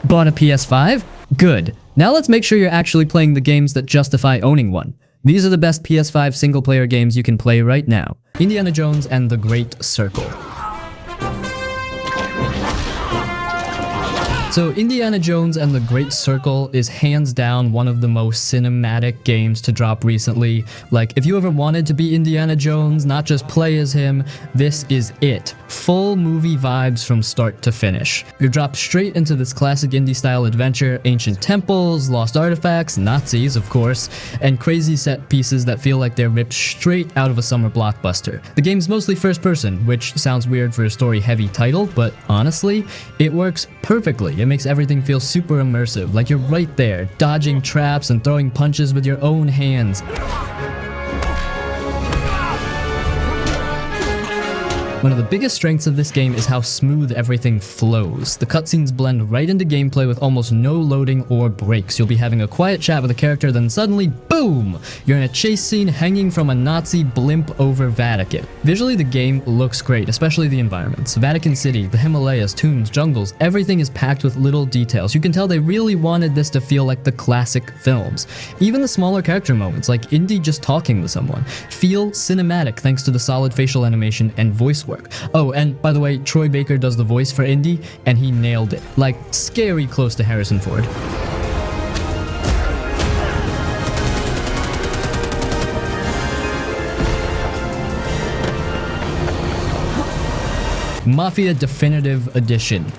Bought a PS5? Good. Now let's make sure you're actually playing the games that justify owning one. These are the best PS5 single-player games you can play right now. Indiana Jones and the Great Circle. So Indiana Jones and the Great Circle is hands down one of the most cinematic games to drop recently. Like, if you ever wanted to be Indiana Jones, not just play as him, this is it. Full movie vibes from start to finish. You're dropped straight into this classic indie-style adventure, ancient temples, lost artifacts, Nazis of course, and crazy set pieces that feel like they're ripped straight out of a summer blockbuster. The game's mostly first person, which sounds weird for a story-heavy title, but honestly, it works perfectly. It makes everything feel super immersive, like you're right there, dodging traps and throwing punches with your own hands. One of the biggest strengths of this game is how smooth everything flows. The cutscenes blend right into gameplay with almost no loading or breaks. You'll be having a quiet chat with a character, then suddenly, boom! You're in a chase scene hanging from a Nazi blimp over Vatican. Visually, the game looks great, especially the environments. Vatican City, the Himalayas, tombs, jungles, everything is packed with little details. You can tell they really wanted this to feel like the classic films. Even the smaller character moments, like Indy just talking with someone, feel cinematic thanks to the solid facial animation and voice work. Oh, and by the way, Troy Baker does the voice for Indy, and he nailed it. Like, scary close to Harrison Ford. Mafia Definitive Edition.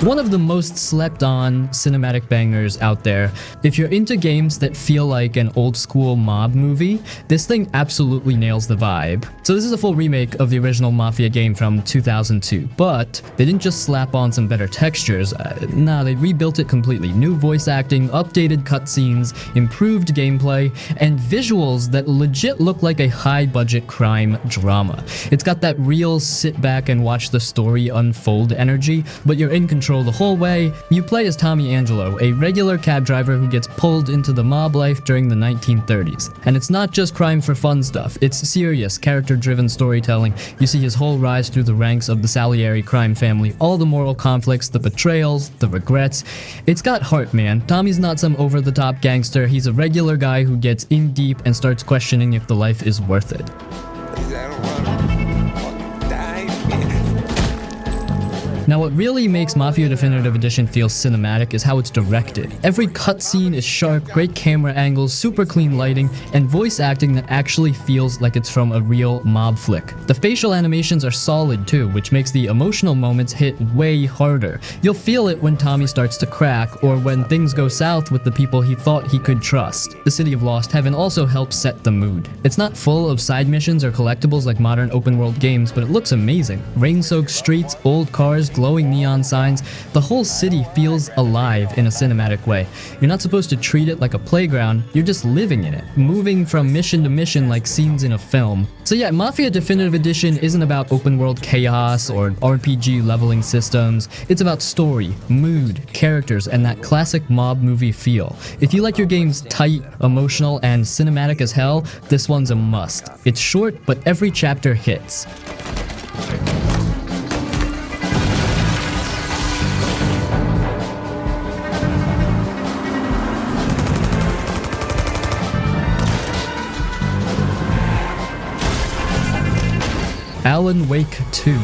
One of the most slept on cinematic bangers out there. If you're into games that feel like an old school mob movie, this thing absolutely nails the vibe. So this is a full remake of the original Mafia game from 2002, but they didn't just slap on some better textures. Nah, they rebuilt it completely. New voice acting, updated cutscenes, improved gameplay, and visuals that legit look like a high budget crime drama. It's got that real sit back and watch the story unfold energy, but you're in control the whole way. You play as Tommy Angelo, a regular cab driver who gets pulled into the mob life during the 1930s. And it's not just crime for fun stuff, it's serious, character-driven storytelling. You see his whole rise through the ranks of the Salieri crime family, all the moral conflicts, the betrayals, the regrets. It's got heart, man. Tommy's not some over-the-top gangster, he's a regular guy who gets in deep and starts questioning if the life is worth it. Now, what really makes Mafia Definitive Edition feel cinematic is how it's directed. Every cutscene is sharp, great camera angles, super clean lighting, and voice acting that actually feels like it's from a real mob flick. The facial animations are solid too, which makes the emotional moments hit way harder. You'll feel it when Tommy starts to crack, or when things go south with the people he thought he could trust. The City of Lost Heaven also helps set the mood. It's not full of side missions or collectibles like modern open-world games, but it looks amazing. Rain-soaked streets, old cars, glowing neon signs, the whole city feels alive in a cinematic way. You're not supposed to treat it like a playground, you're just living in it, moving from mission to mission like scenes in a film. So yeah, Mafia Definitive Edition isn't about open world chaos or RPG leveling systems, it's about story, mood, characters, and that classic mob movie feel. If you like your games tight, emotional, and cinematic as hell, this one's a must. It's short, but every chapter hits. Alan Wake 2.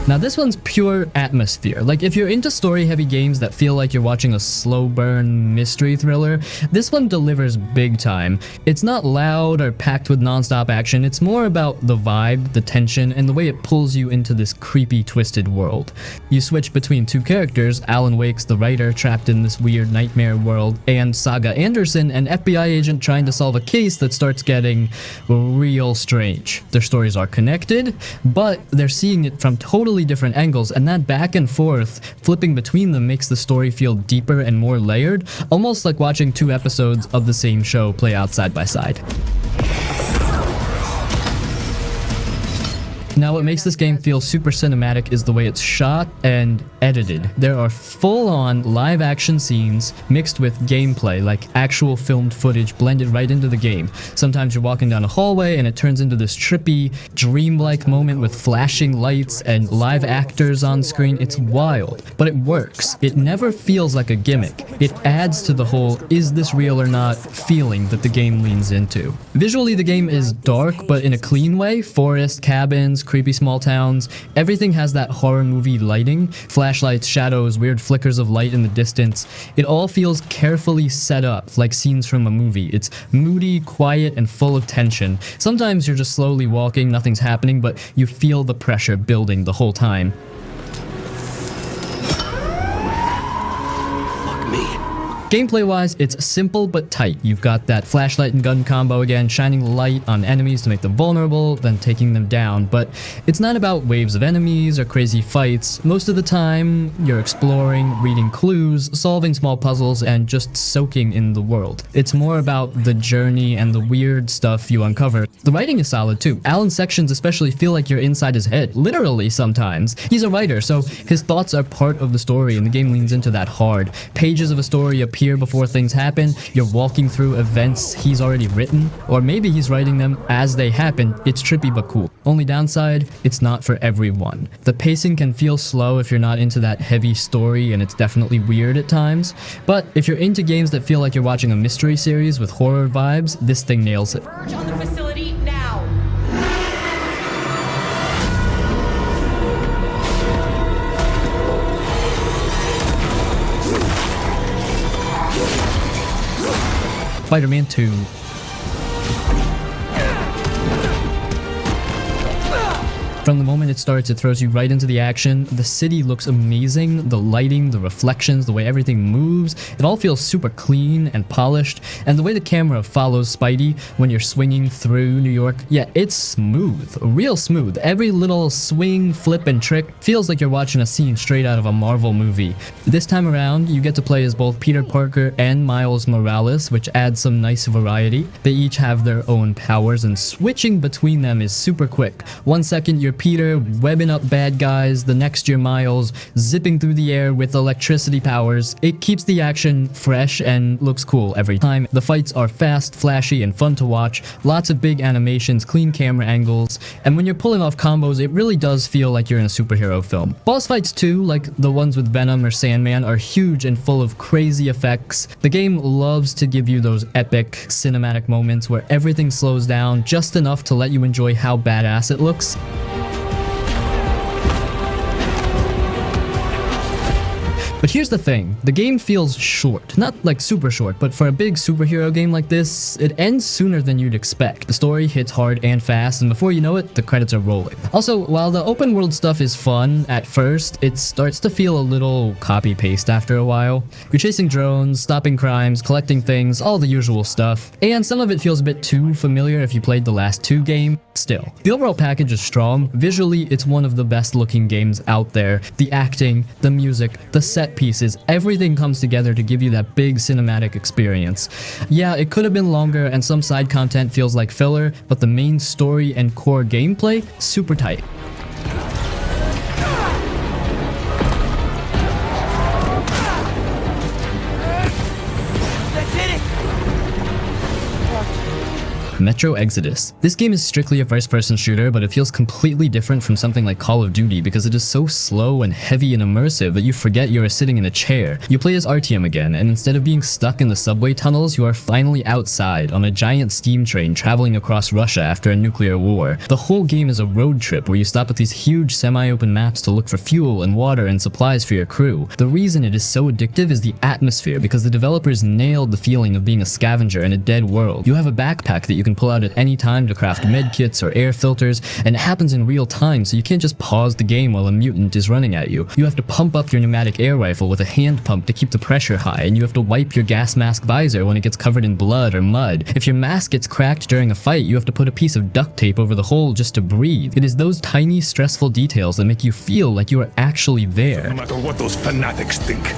Now this one's pure atmosphere. Like, if you're into story-heavy games that feel like you're watching a slow burn mystery thriller, this one delivers big time. It's not loud or packed with non-stop action, it's more about the vibe, the tension, and the way it pulls you into this creepy, twisted world. You switch between two characters, Alan Wake's the writer trapped in this weird nightmare world, and Saga Anderson, an FBI agent trying to solve a case that starts getting real strange. Their stories are connected, but they're seeing it from totally different angles, and that back and forth, flipping between them, makes the story feel deeper and more layered, almost like watching two episodes of the same show play out side by side. Now what makes this game feel super cinematic is the way it's shot and edited. There are full-on live-action scenes mixed with gameplay, like actual filmed footage blended right into the game. Sometimes you're walking down a hallway and it turns into this trippy, dreamlike moment with flashing lights and live actors on screen. It's wild, but it works. It never feels like a gimmick. It adds to the whole "is this real or not" feeling that the game leans into. Visually, the game is dark, but in a clean way. Forest, cabins, creepy small towns. Everything has that horror movie lighting. Flashlights, shadows, weird flickers of light in the distance. It all feels carefully set up, like scenes from a movie. It's moody, quiet, and full of tension. Sometimes you're just slowly walking, nothing's happening, but you feel the pressure building the whole time. Gameplay-wise, it's simple but tight. You've got that flashlight and gun combo again, shining light on enemies to make them vulnerable, then taking them down. But it's not about waves of enemies or crazy fights. Most of the time, you're exploring, reading clues, solving small puzzles, and just soaking in the world. It's more about the journey and the weird stuff you uncover. The writing is solid too. Alan's sections especially feel like you're inside his head, literally sometimes. He's a writer, so his thoughts are part of the story, and the game leans into that hard. Pages of a story appear before things happen. You're walking through events he's already written, or maybe he's writing them as they happen. It's trippy but cool. Only downside, it's not for everyone. The pacing can feel slow if you're not into that heavy story, and it's definitely weird at times. But if you're into games that feel like you're watching a mystery series with horror vibes, this thing nails it. Merge on the facility now. Spider-Man 2. From the moment it starts, it throws you right into the action. The city looks amazing. The lighting, the reflections, the way everything moves, it all feels super clean and polished. And the way the camera follows Spidey when you're swinging through New York, yeah, it's smooth, real smooth. Every little swing, flip, and trick feels like you're watching a scene straight out of a Marvel movie. This time around, you get to play as both Peter Parker and Miles Morales, which adds some nice variety. They each have their own powers, and switching between them is super quick. 1 second, you're Peter webbing up bad guys, the next you're Miles zipping through the air with electricity powers. It keeps the action fresh and looks cool every time. The fights are fast, flashy, and fun to watch. Lots of big animations, clean camera angles, and when you're pulling off combos, it really does feel like you're in a superhero film. Boss fights too, like the ones with Venom or Sandman, are huge and full of crazy effects. The game loves to give you those epic cinematic moments where everything slows down just enough to let you enjoy how badass it looks. But here's the thing, the game feels short. Not like super short, but for a big superhero game like this, it ends sooner than you'd expect. The story hits hard and fast, and before you know it, the credits are rolling. Also, while the open world stuff is fun at first, it starts to feel a little copy-paste after a while. You're chasing drones, stopping crimes, collecting things, all the usual stuff. And some of it feels a bit too familiar if you played the last 2 games. Still, the overall package is strong. Visually, it's one of the best looking games out there. The acting, the music, the set pieces, everything comes together to give you that big cinematic experience. Yeah, it could have been longer and some side content feels like filler, but the main story and core gameplay, super tight. Metro Exodus. This game is strictly a first-person shooter, but it feels completely different from something like Call of Duty because it is so slow and heavy and immersive that you forget you are sitting in a chair. You play as Artyom again, and instead of being stuck in the subway tunnels, you are finally outside on a giant steam train traveling across Russia after a nuclear war. The whole game is a road trip where you stop at these huge semi-open maps to look for fuel and water and supplies for your crew. The reason it is so addictive is the atmosphere, because the developers nailed the feeling of being a scavenger in a dead world. You have a backpack that you can pull out at any time to craft medkits or air filters, and it happens in real time, so you can't just pause the game while a mutant is running at you. You have to pump up your pneumatic air rifle with a hand pump to keep the pressure high, and you have to wipe your gas mask visor when it gets covered in blood or mud. If your mask gets cracked during a fight, you have to put a piece of duct tape over the hole just to breathe. It is those tiny, stressful details that make you feel like you are actually there. No matter what those fanatics think.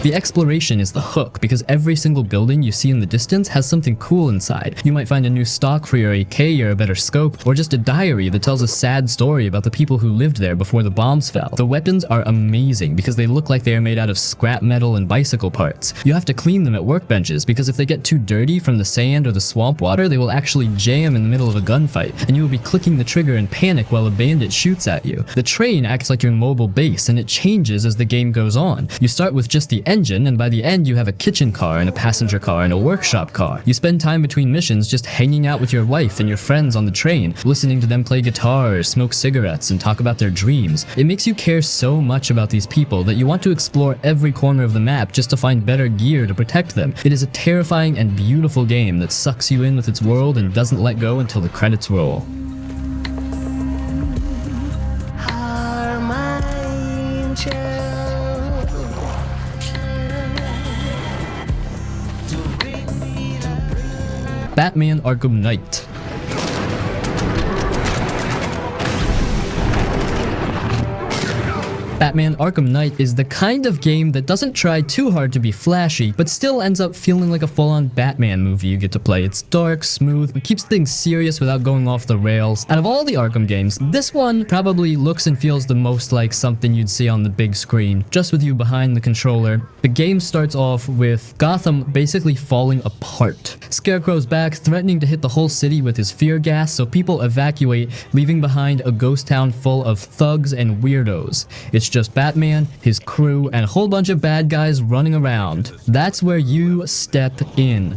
The exploration is the hook, because every single building you see in the distance has something cool inside. You might find a new stock for your AK or a better scope, or just a diary that tells a sad story about the people who lived there before the bombs fell. The weapons are amazing because they look like they are made out of scrap metal and bicycle parts. You have to clean them at workbenches because if they get too dirty from the sand or the swamp water, they will actually jam in the middle of a gunfight, and you will be clicking the trigger in panic while a bandit shoots at you. The train acts like your mobile base, and it changes as the game goes on. You start with just the engine, and by the end you have a kitchen car and a passenger car and a workshop car. You spend time between missions just hanging out with your wife and your friends on the train, listening to them play guitar or smoke cigarettes and talk about their dreams. It makes you care so much about these people that you want to explore every corner of the map just to find better gear to protect them. It is a terrifying and beautiful game that sucks you in with its world and doesn't let go until the credits roll. Batman Arkham Knight. Batman Arkham Knight is the kind of game that doesn't try too hard to be flashy, but still ends up feeling like a full-on Batman movie you get to play. It's dark, smooth, but keeps things serious without going off the rails. Out of all the Arkham games, this one probably looks and feels the most like something you'd see on the big screen, just with you behind the controller. The game starts off with Gotham basically falling apart. Scarecrow's back, threatening to hit the whole city with his fear gas, so people evacuate, leaving behind a ghost town full of thugs and weirdos. It's just Batman, his crew, and a whole bunch of bad guys running around. That's where you step in.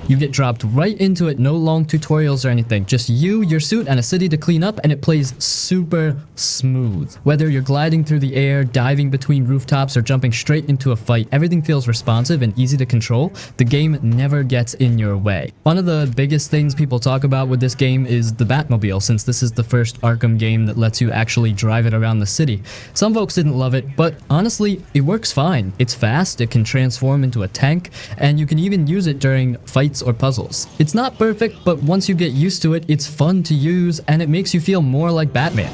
You get dropped right into it, no long tutorials or anything. Just you, your suit, and a city to clean up, and it plays super smooth. Whether you're gliding through the air, diving between rooftops, or jumping straight into a fight, everything feels responsive and easy to control. The game never gets in your way. One of the biggest things people talk about with this game is the Batmobile, since this is the first Arkham game that lets you actually drive it around the city. Some folks didn't love it, but honestly, it works fine. It's fast, it can transform into a tank, and you can even use it during fights or puzzles. It's not perfect, but once you get used to it, it's fun to use and it makes you feel more like Batman.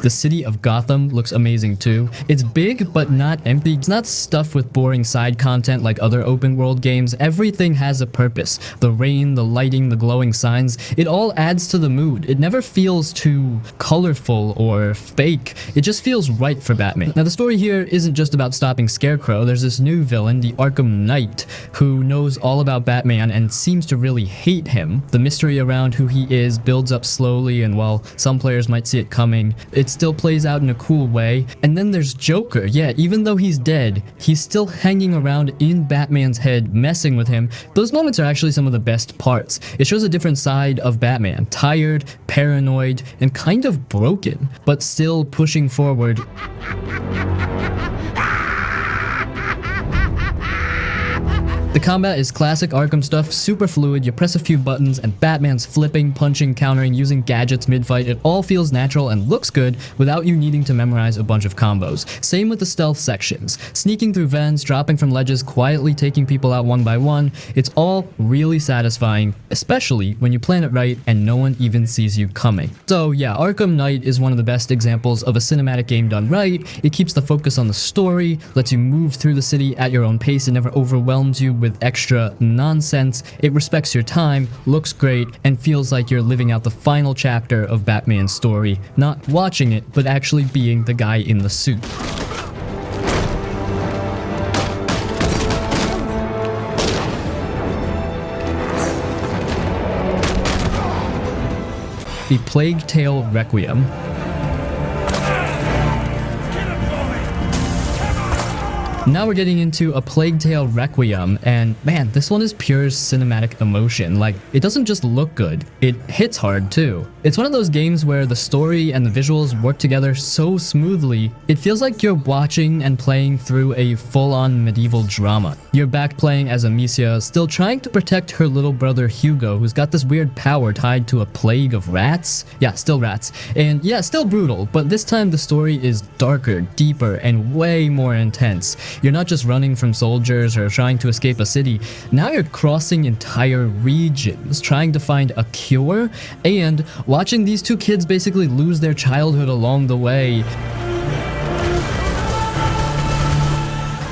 The city of Gotham looks amazing too. It's big but not empty. It's not stuffed with boring side content like other open world games. Everything has a purpose. The rain, the lighting, the glowing signs, it all adds to the mood. It never feels too colorful or fake. It just feels right for Batman. Now the story here isn't just about stopping Scarecrow. There's this new villain, the Arkham Knight, who knows all about Batman and seems to really hate him. The mystery around who he is builds up slowly, and while some players might see it coming, it still plays out in a cool way. And then there's Joker. Yeah, even though he's dead, he's still hanging around in Batman's head, messing with him. Those moments are actually some of the best parts. It shows a different side of Batman, tired, paranoid, and kind of broken, but still pushing forward. The combat is classic Arkham stuff, super fluid. You press a few buttons and Batman's flipping, punching, countering, using gadgets mid-fight. It all feels natural and looks good without you needing to memorize a bunch of combos. Same with the stealth sections. Sneaking through vents, dropping from ledges, quietly taking people out one by one. It's all really satisfying, especially when you plan it right and no one even sees you coming. So yeah, Arkham Knight is one of the best examples of a cinematic game done right. It keeps the focus on the story, lets you move through the city at your own pace, and never overwhelms you with extra nonsense. It respects your time, looks great, and feels like you're living out the final chapter of Batman's story, not watching it, but actually being the guy in the suit. The Plague Tale Requiem. Now we're getting into A Plague Tale Requiem, and man, this one is pure cinematic emotion. Like, it doesn't just look good, it hits hard too. It's one of those games where the story and the visuals work together so smoothly, it feels like you're watching and playing through a full-on medieval drama. You're back playing as Amicia, still trying to protect her little brother Hugo, who's got this weird power tied to a plague of rats. Yeah, still rats. And yeah, still brutal, but this time the story is darker, deeper, and way more intense. You're not just running from soldiers or trying to escape a city. Now you're crossing entire regions, trying to find a cure, and watching these two kids basically lose their childhood along the way.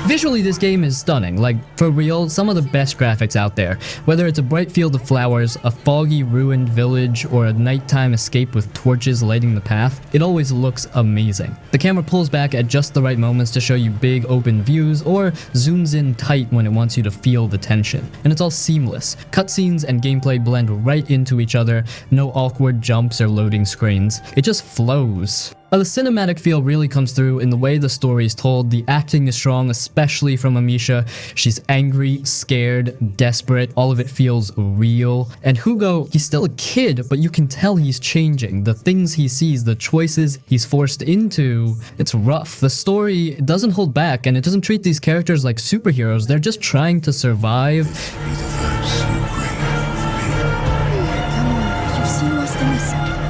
Visually, this game is stunning, like, for real, some of the best graphics out there. Whether it's a bright field of flowers, a foggy ruined village, or a nighttime escape with torches lighting the path, it always looks amazing. The camera pulls back at just the right moments to show you big open views, or zooms in tight when it wants you to feel the tension. And it's all seamless. Cutscenes and gameplay blend right into each other, no awkward jumps or loading screens. It just flows. The cinematic feel really comes through in the way the story is told. The acting is strong, especially from Amisha. She's angry, scared, desperate. All of it feels real. And Hugo, he's still a kid, but you can tell he's changing. The things he sees, the choices he's forced into, it's rough. The story doesn't hold back, and it doesn't treat these characters like superheroes. They're just trying to survive.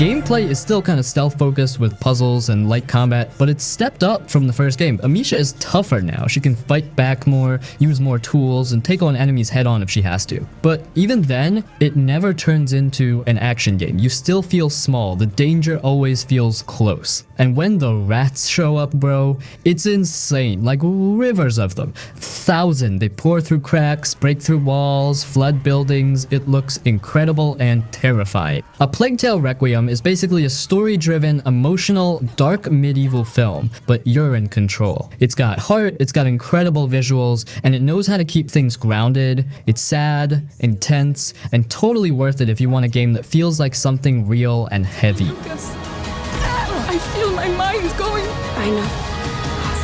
Gameplay is still kind of stealth-focused with puzzles and light combat, but it's stepped up from the first game. Amisha is tougher now. She can fight back more, use more tools, and take on enemies head-on if she has to. But even then, it never turns into an action game. You still feel small. The danger always feels close. And when the rats show up, bro, it's insane. Like rivers of them. 1,000. They pour through cracks, break through walls, flood buildings. It looks incredible and terrifying. A Plague Tale Requiem is basically a story-driven, emotional, dark medieval film, but you're in control. It's got heart, it's got incredible visuals, and it knows how to keep things grounded. It's sad, intense, and totally worth it if you want a game that feels like something real and heavy. Lucas, I feel my mind going. I know.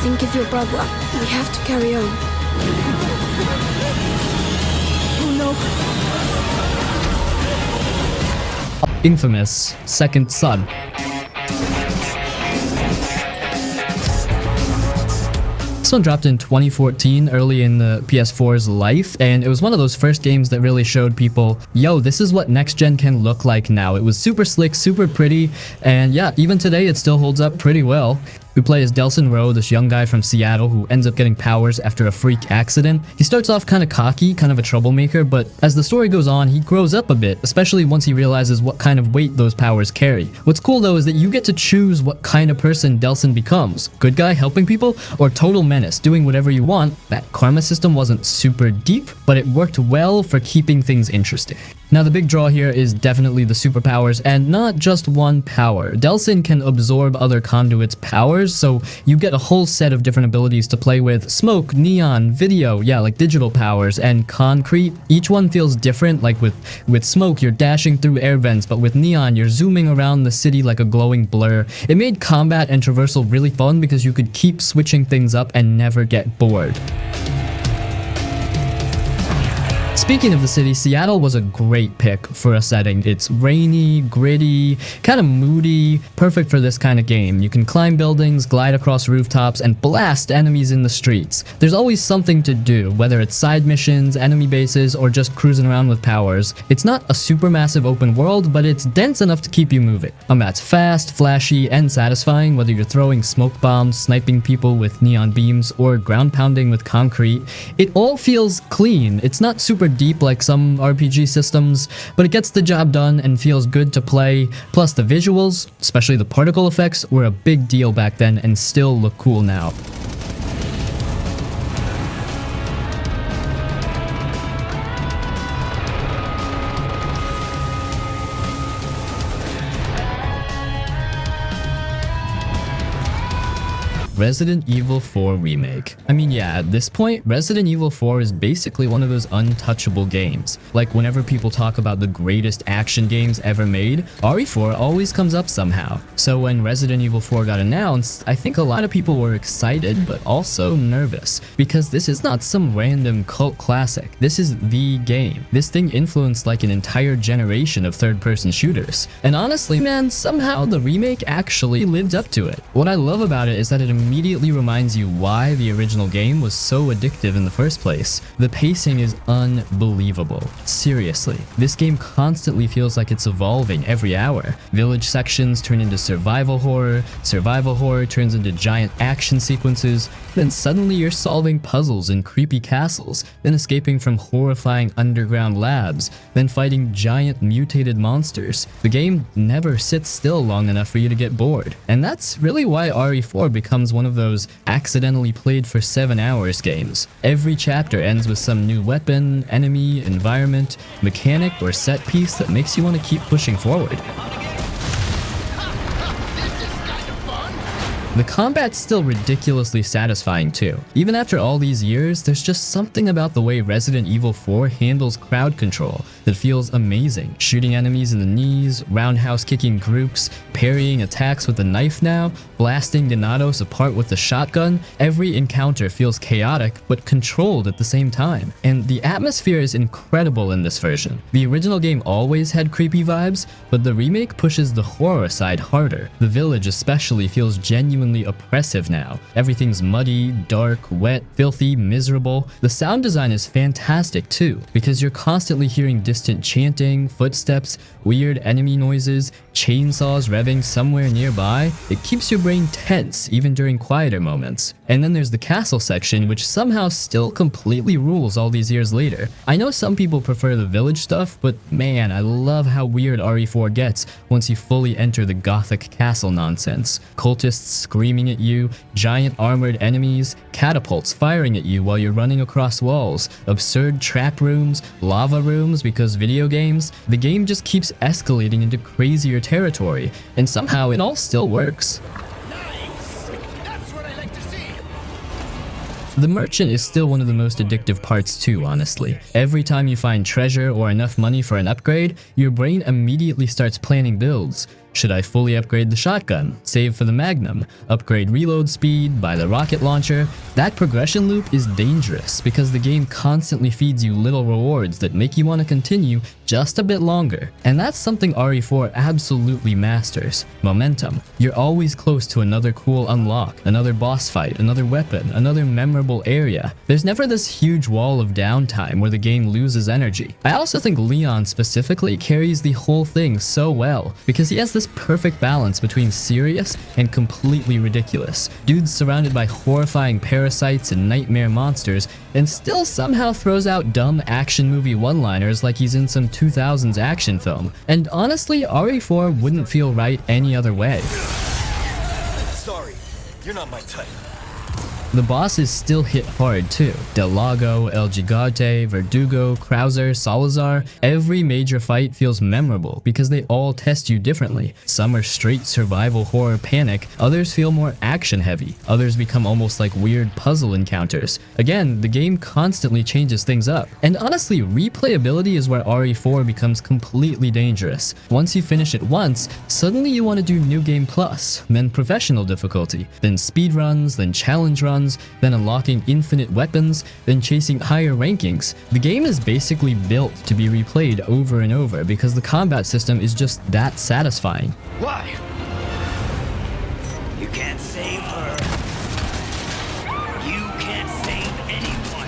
Think of your brother. We have to carry on. Oh no. Infamous Second Son. This one dropped in 2014, early in the PS4's life, and it was one of those first games that really showed people, yo, this is what next gen can look like now. It was super slick, super pretty, and yeah, even today it still holds up pretty well. We play as Delson Rowe, this young guy from Seattle who ends up getting powers after a freak accident. He starts off kind of cocky, kind of a troublemaker, but as the story goes on, he grows up a bit, especially once he realizes what kind of weight those powers carry. What's cool though is that you get to choose what kind of person Delson becomes. Good guy helping people, or total menace, doing whatever you want. That karma system wasn't super deep, but it worked well for keeping things interesting. Now the big draw here is definitely the superpowers, and not just one power. Delson can absorb other conduits' powers, so you get a whole set of different abilities to play with. Smoke, neon, video, yeah, like digital powers, and concrete. Each one feels different, like with smoke you're dashing through air vents, but with neon you're zooming around the city like a glowing blur. It made combat and traversal really fun because you could keep switching things up and never get bored. Speaking of the city, Seattle was a great pick for a setting. It's rainy, gritty, kind of moody, perfect for this kind of game. You can climb buildings, glide across rooftops, and blast enemies in the streets. There's always something to do, whether it's side missions, enemy bases, or just cruising around with powers. It's not a supermassive open world, but it's dense enough to keep you moving. That's fast, flashy, and satisfying, whether you're throwing smoke bombs, sniping people with neon beams, or ground pounding with concrete. It all feels clean. It's not super deep like some RPG systems, but it gets the job done and feels good to play. Plus the visuals, especially the particle effects, were a big deal back then and still look cool now. Resident Evil 4 Remake. I mean, yeah, at this point, Resident Evil 4 is basically one of those untouchable games. Like, whenever people talk about the greatest action games ever made, RE4 always comes up somehow. So when Resident Evil 4 got announced, I think a lot of people were excited, but also nervous, because this is not some random cult classic. This is the game. This thing influenced like an entire generation of third-person shooters. And honestly, man, somehow the remake actually lived up to it. What I love about it is that it immediately reminds you why the original game was so addictive in the first place. The pacing is unbelievable. Seriously, this game constantly feels like it's evolving every hour. Village sections turn into survival horror turns into giant action sequences, then suddenly you're solving puzzles in creepy castles, then escaping from horrifying underground labs, then fighting giant mutated monsters. The game never sits still long enough for you to get bored, and that's really why RE4 becomes one of those accidentally played for 7 hours games. Every chapter ends with some new weapon, enemy, environment, mechanic, or set piece that makes you want to keep pushing forward. The combat's still ridiculously satisfying too. Even after all these years, there's just something about the way Resident Evil 4 handles crowd control that feels amazing. Shooting enemies in the knees, roundhouse kicking groups, parrying attacks with a knife now, blasting Donatos apart with the shotgun. Every encounter feels chaotic but controlled at the same time. And the atmosphere is incredible in this version. The original game always had creepy vibes, but the remake pushes the horror side harder. The village especially feels genuinely oppressive now. Everything's muddy, dark, wet, filthy, miserable. The sound design is fantastic too, because you're constantly hearing distant chanting, footsteps, weird enemy noises, chainsaws revving somewhere nearby. It keeps your brain tense even during quieter moments. And then there's the castle section, which somehow still completely rules all these years later. I know some people prefer the village stuff, but man, I love how weird RE4 gets once you fully enter the gothic castle nonsense. Cultists screaming at you, giant armored enemies, catapults firing at you while you're running across walls, absurd trap rooms, lava rooms because video games. The game just keeps escalating into crazier territory, and somehow it all still works. The merchant is still one of the most addictive parts too, honestly. Every time you find treasure or enough money for an upgrade, your brain immediately starts planning builds. Should I fully upgrade the shotgun, save for the magnum, upgrade reload speed, buy the rocket launcher? That progression loop is dangerous because the game constantly feeds you little rewards that make you want to continue just a bit longer. And that's something RE4 absolutely masters. Momentum. You're always close to another cool unlock, another boss fight, another weapon, another memorable area. There's never this huge wall of downtime where the game loses energy. I also think Leon specifically carries the whole thing so well because he has this perfect balance between serious and completely ridiculous. Dude's surrounded by horrifying parasites and nightmare monsters and still somehow throws out dumb action movie one-liners like he's in some 2000s action film. And honestly, RE4 wouldn't feel right any other way. Sorry, you're not my type. The bosses still hit hard too. Del Lago, El Gigante, Verdugo, Krauser, Salazar. Every major fight feels memorable because they all test you differently. Some are straight survival horror panic, others feel more action heavy, others become almost like weird puzzle encounters. Again, the game constantly changes things up. And honestly, replayability is where RE4 becomes completely dangerous. Once you finish it once, suddenly you want to do New Game Plus, then professional difficulty, then speedruns, then challenge runs, then unlocking infinite weapons, then chasing higher rankings. The game is basically built to be replayed over and over because the combat system is just that satisfying. Why? You can't save her. You can't save anyone.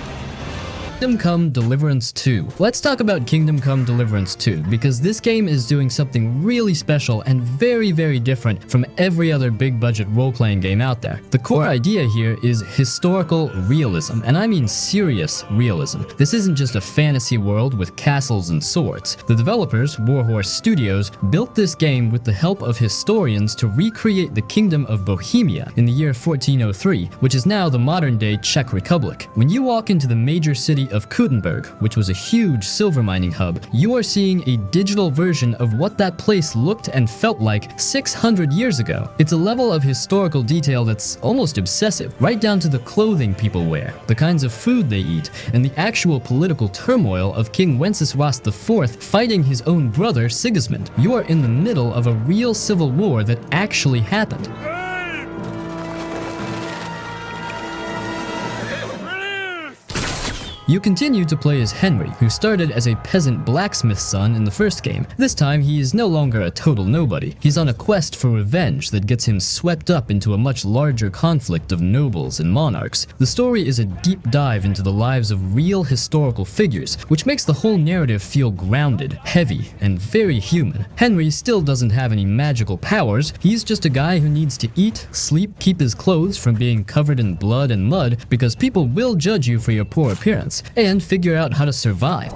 Kingdom Come Deliverance 2. Let's talk about Kingdom Come Deliverance 2 because this game is doing something really special and very, very different from every other big budget role-playing game out there. The core idea here is historical realism, and I mean serious realism. This isn't just a fantasy world with castles and swords. The developers, Warhorse Studios, built this game with the help of historians to recreate the Kingdom of Bohemia in the year 1403, which is now the modern-day Czech Republic. When you walk into the major city of Kuttenberg, which was a huge silver mining hub, you are seeing a digital version of what that place looked and felt like 600 years ago. It's a level of historical detail that's almost obsessive, right down to the clothing people wear, the kinds of food they eat, and the actual political turmoil of King Wenceslas IV fighting his own brother Sigismund. You are in the middle of a real civil war that actually happened. You continue to play as Henry, who started as a peasant blacksmith's son in the first game. This time, he is no longer a total nobody. He's on a quest for revenge that gets him swept up into a much larger conflict of nobles and monarchs. The story is a deep dive into the lives of real historical figures, which makes the whole narrative feel grounded, heavy, and very human. Henry still doesn't have any magical powers. He's just a guy who needs to eat, sleep, keep his clothes from being covered in blood and mud because people will judge you for your poor appearance, and figure out how to survive.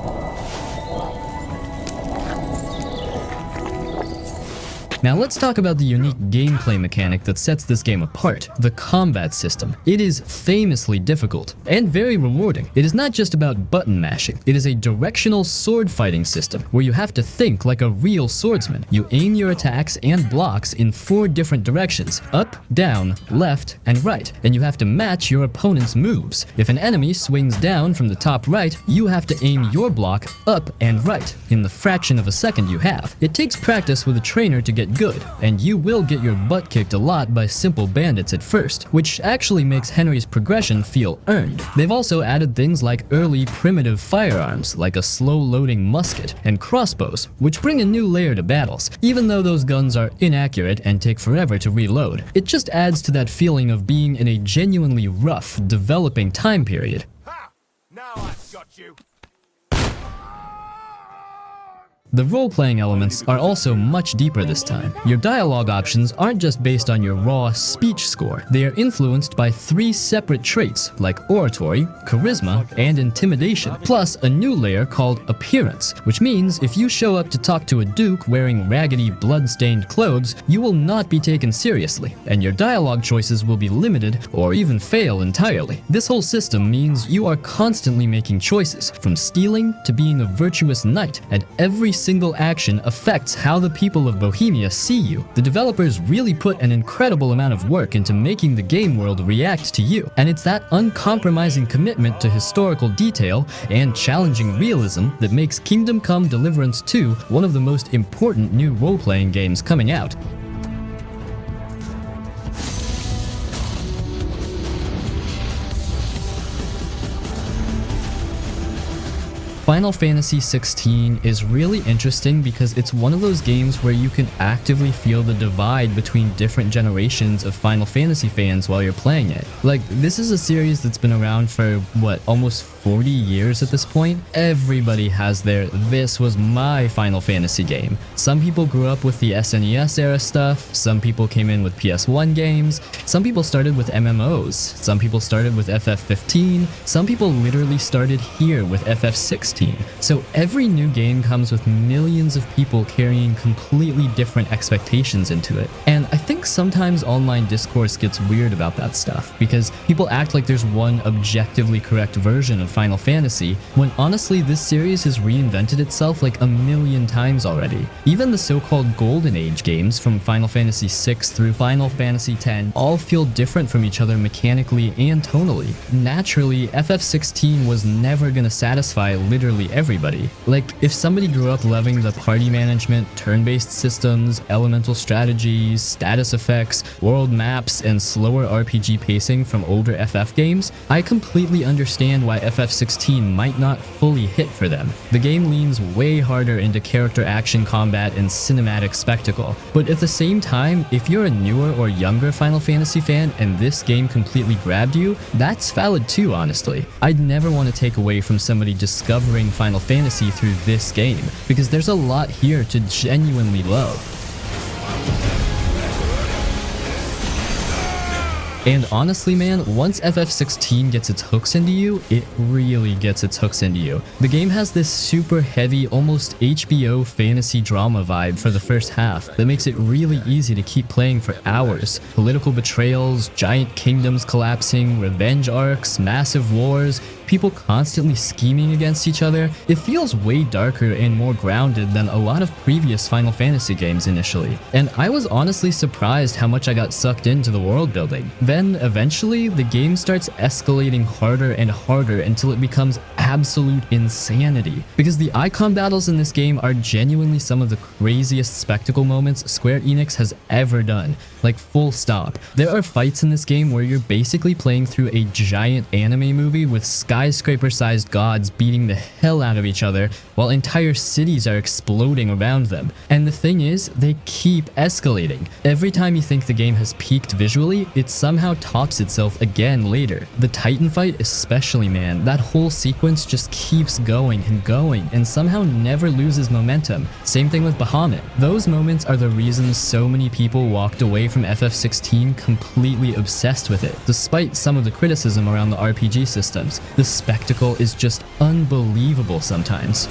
Now let's talk about the unique gameplay mechanic that sets this game apart, the combat system. It is famously difficult and very rewarding. It is not just about button mashing. It is a directional sword fighting system where you have to think like a real swordsman. You aim your attacks and blocks in 4 different directions: up, down, left, and right, and you have to match your opponent's moves. If an enemy swings down from the top right, you have to aim your block up and right in the fraction of a second you have. It takes practice with a trainer to get good, and you will get your butt kicked a lot by simple bandits at first, which actually makes Henry's progression feel earned. They've also added things like early primitive firearms, like a slow-loading musket, and crossbows, which bring a new layer to battles. Even though those guns are inaccurate and take forever to reload, it just adds to that feeling of being in a genuinely rough, developing time period. Ha! Now I've got you. The role-playing elements are also much deeper this time. Your dialogue options aren't just based on your raw speech score. They are influenced by 3 separate traits like oratory, charisma, and intimidation, plus a new layer called appearance, which means if you show up to talk to a duke wearing raggedy, blood-stained clothes, you will not be taken seriously, and your dialogue choices will be limited or even fail entirely. This whole system means you are constantly making choices, from stealing to being a virtuous knight, and every single action affects how the people of Bohemia see you. The developers really put an incredible amount of work into making the game world react to you, and it's that uncompromising commitment to historical detail and challenging realism that makes Kingdom Come Deliverance 2 one of the most important new role-playing games coming out. Final Fantasy XVI is really interesting because it's one of those games where you can actively feel the divide between different generations of Final Fantasy fans while you're playing it. Like, this is a series that's been around for, what, almost 40 years at this point? Everybody has their "this was my Final Fantasy game." Some people grew up with the SNES era stuff, some people came in with PS1 games, some people started with MMOs, some people started with FF15, some people literally started here with FF16. So every new game comes with millions of people carrying completely different expectations into it. And I think sometimes online discourse gets weird about that stuff, because people act like there's one objectively correct version of Final Fantasy, when honestly this series has reinvented itself like a million times already. Even the so-called Golden Age games from Final Fantasy VI through Final Fantasy X all feel different from each other mechanically and tonally. Naturally, FF16 was never gonna satisfy literally everybody. Like, if somebody grew up loving the party management, turn-based systems, elemental strategies, status effects, world maps, and slower RPG pacing from older FF games, I completely understand why FF16 might not fully hit for them. The game leans way harder into character action combat and cinematic spectacle, but at the same time, if you're a newer or younger Final Fantasy fan and this game completely grabbed you, that's valid too, honestly. I'd never want to take away from somebody discovering Final Fantasy through this game, because there's a lot here to genuinely love. And honestly, man, once FF16 gets its hooks into you, it really gets its hooks into you. The game has this super heavy, almost HBO fantasy drama vibe for the first half that makes it really easy to keep playing for hours. Political betrayals, giant kingdoms collapsing, revenge arcs, massive wars, people constantly scheming against each other. It feels way darker and more grounded than a lot of previous Final Fantasy games initially. And I was honestly surprised how much I got sucked into the world building. then eventually the game starts escalating harder and harder until it becomes absolute insanity. Because the icon battles in this game are genuinely some of the craziest spectacle moments Square Enix has ever done. Like, full stop. There are fights in this game where you're basically playing through a giant anime movie with skyscraper-sized gods beating the hell out of each other while entire cities are exploding around them. And the thing is, they keep escalating. Every time you think the game has peaked visually, it somehow tops itself again later. The Titan fight especially, man, that whole sequence just keeps going and somehow never loses momentum. Same thing with Bahamut. Those moments are the reasons so many people walked away from FF16 completely obsessed with it, despite some of the criticism around the RPG systems. The spectacle is just unbelievable sometimes.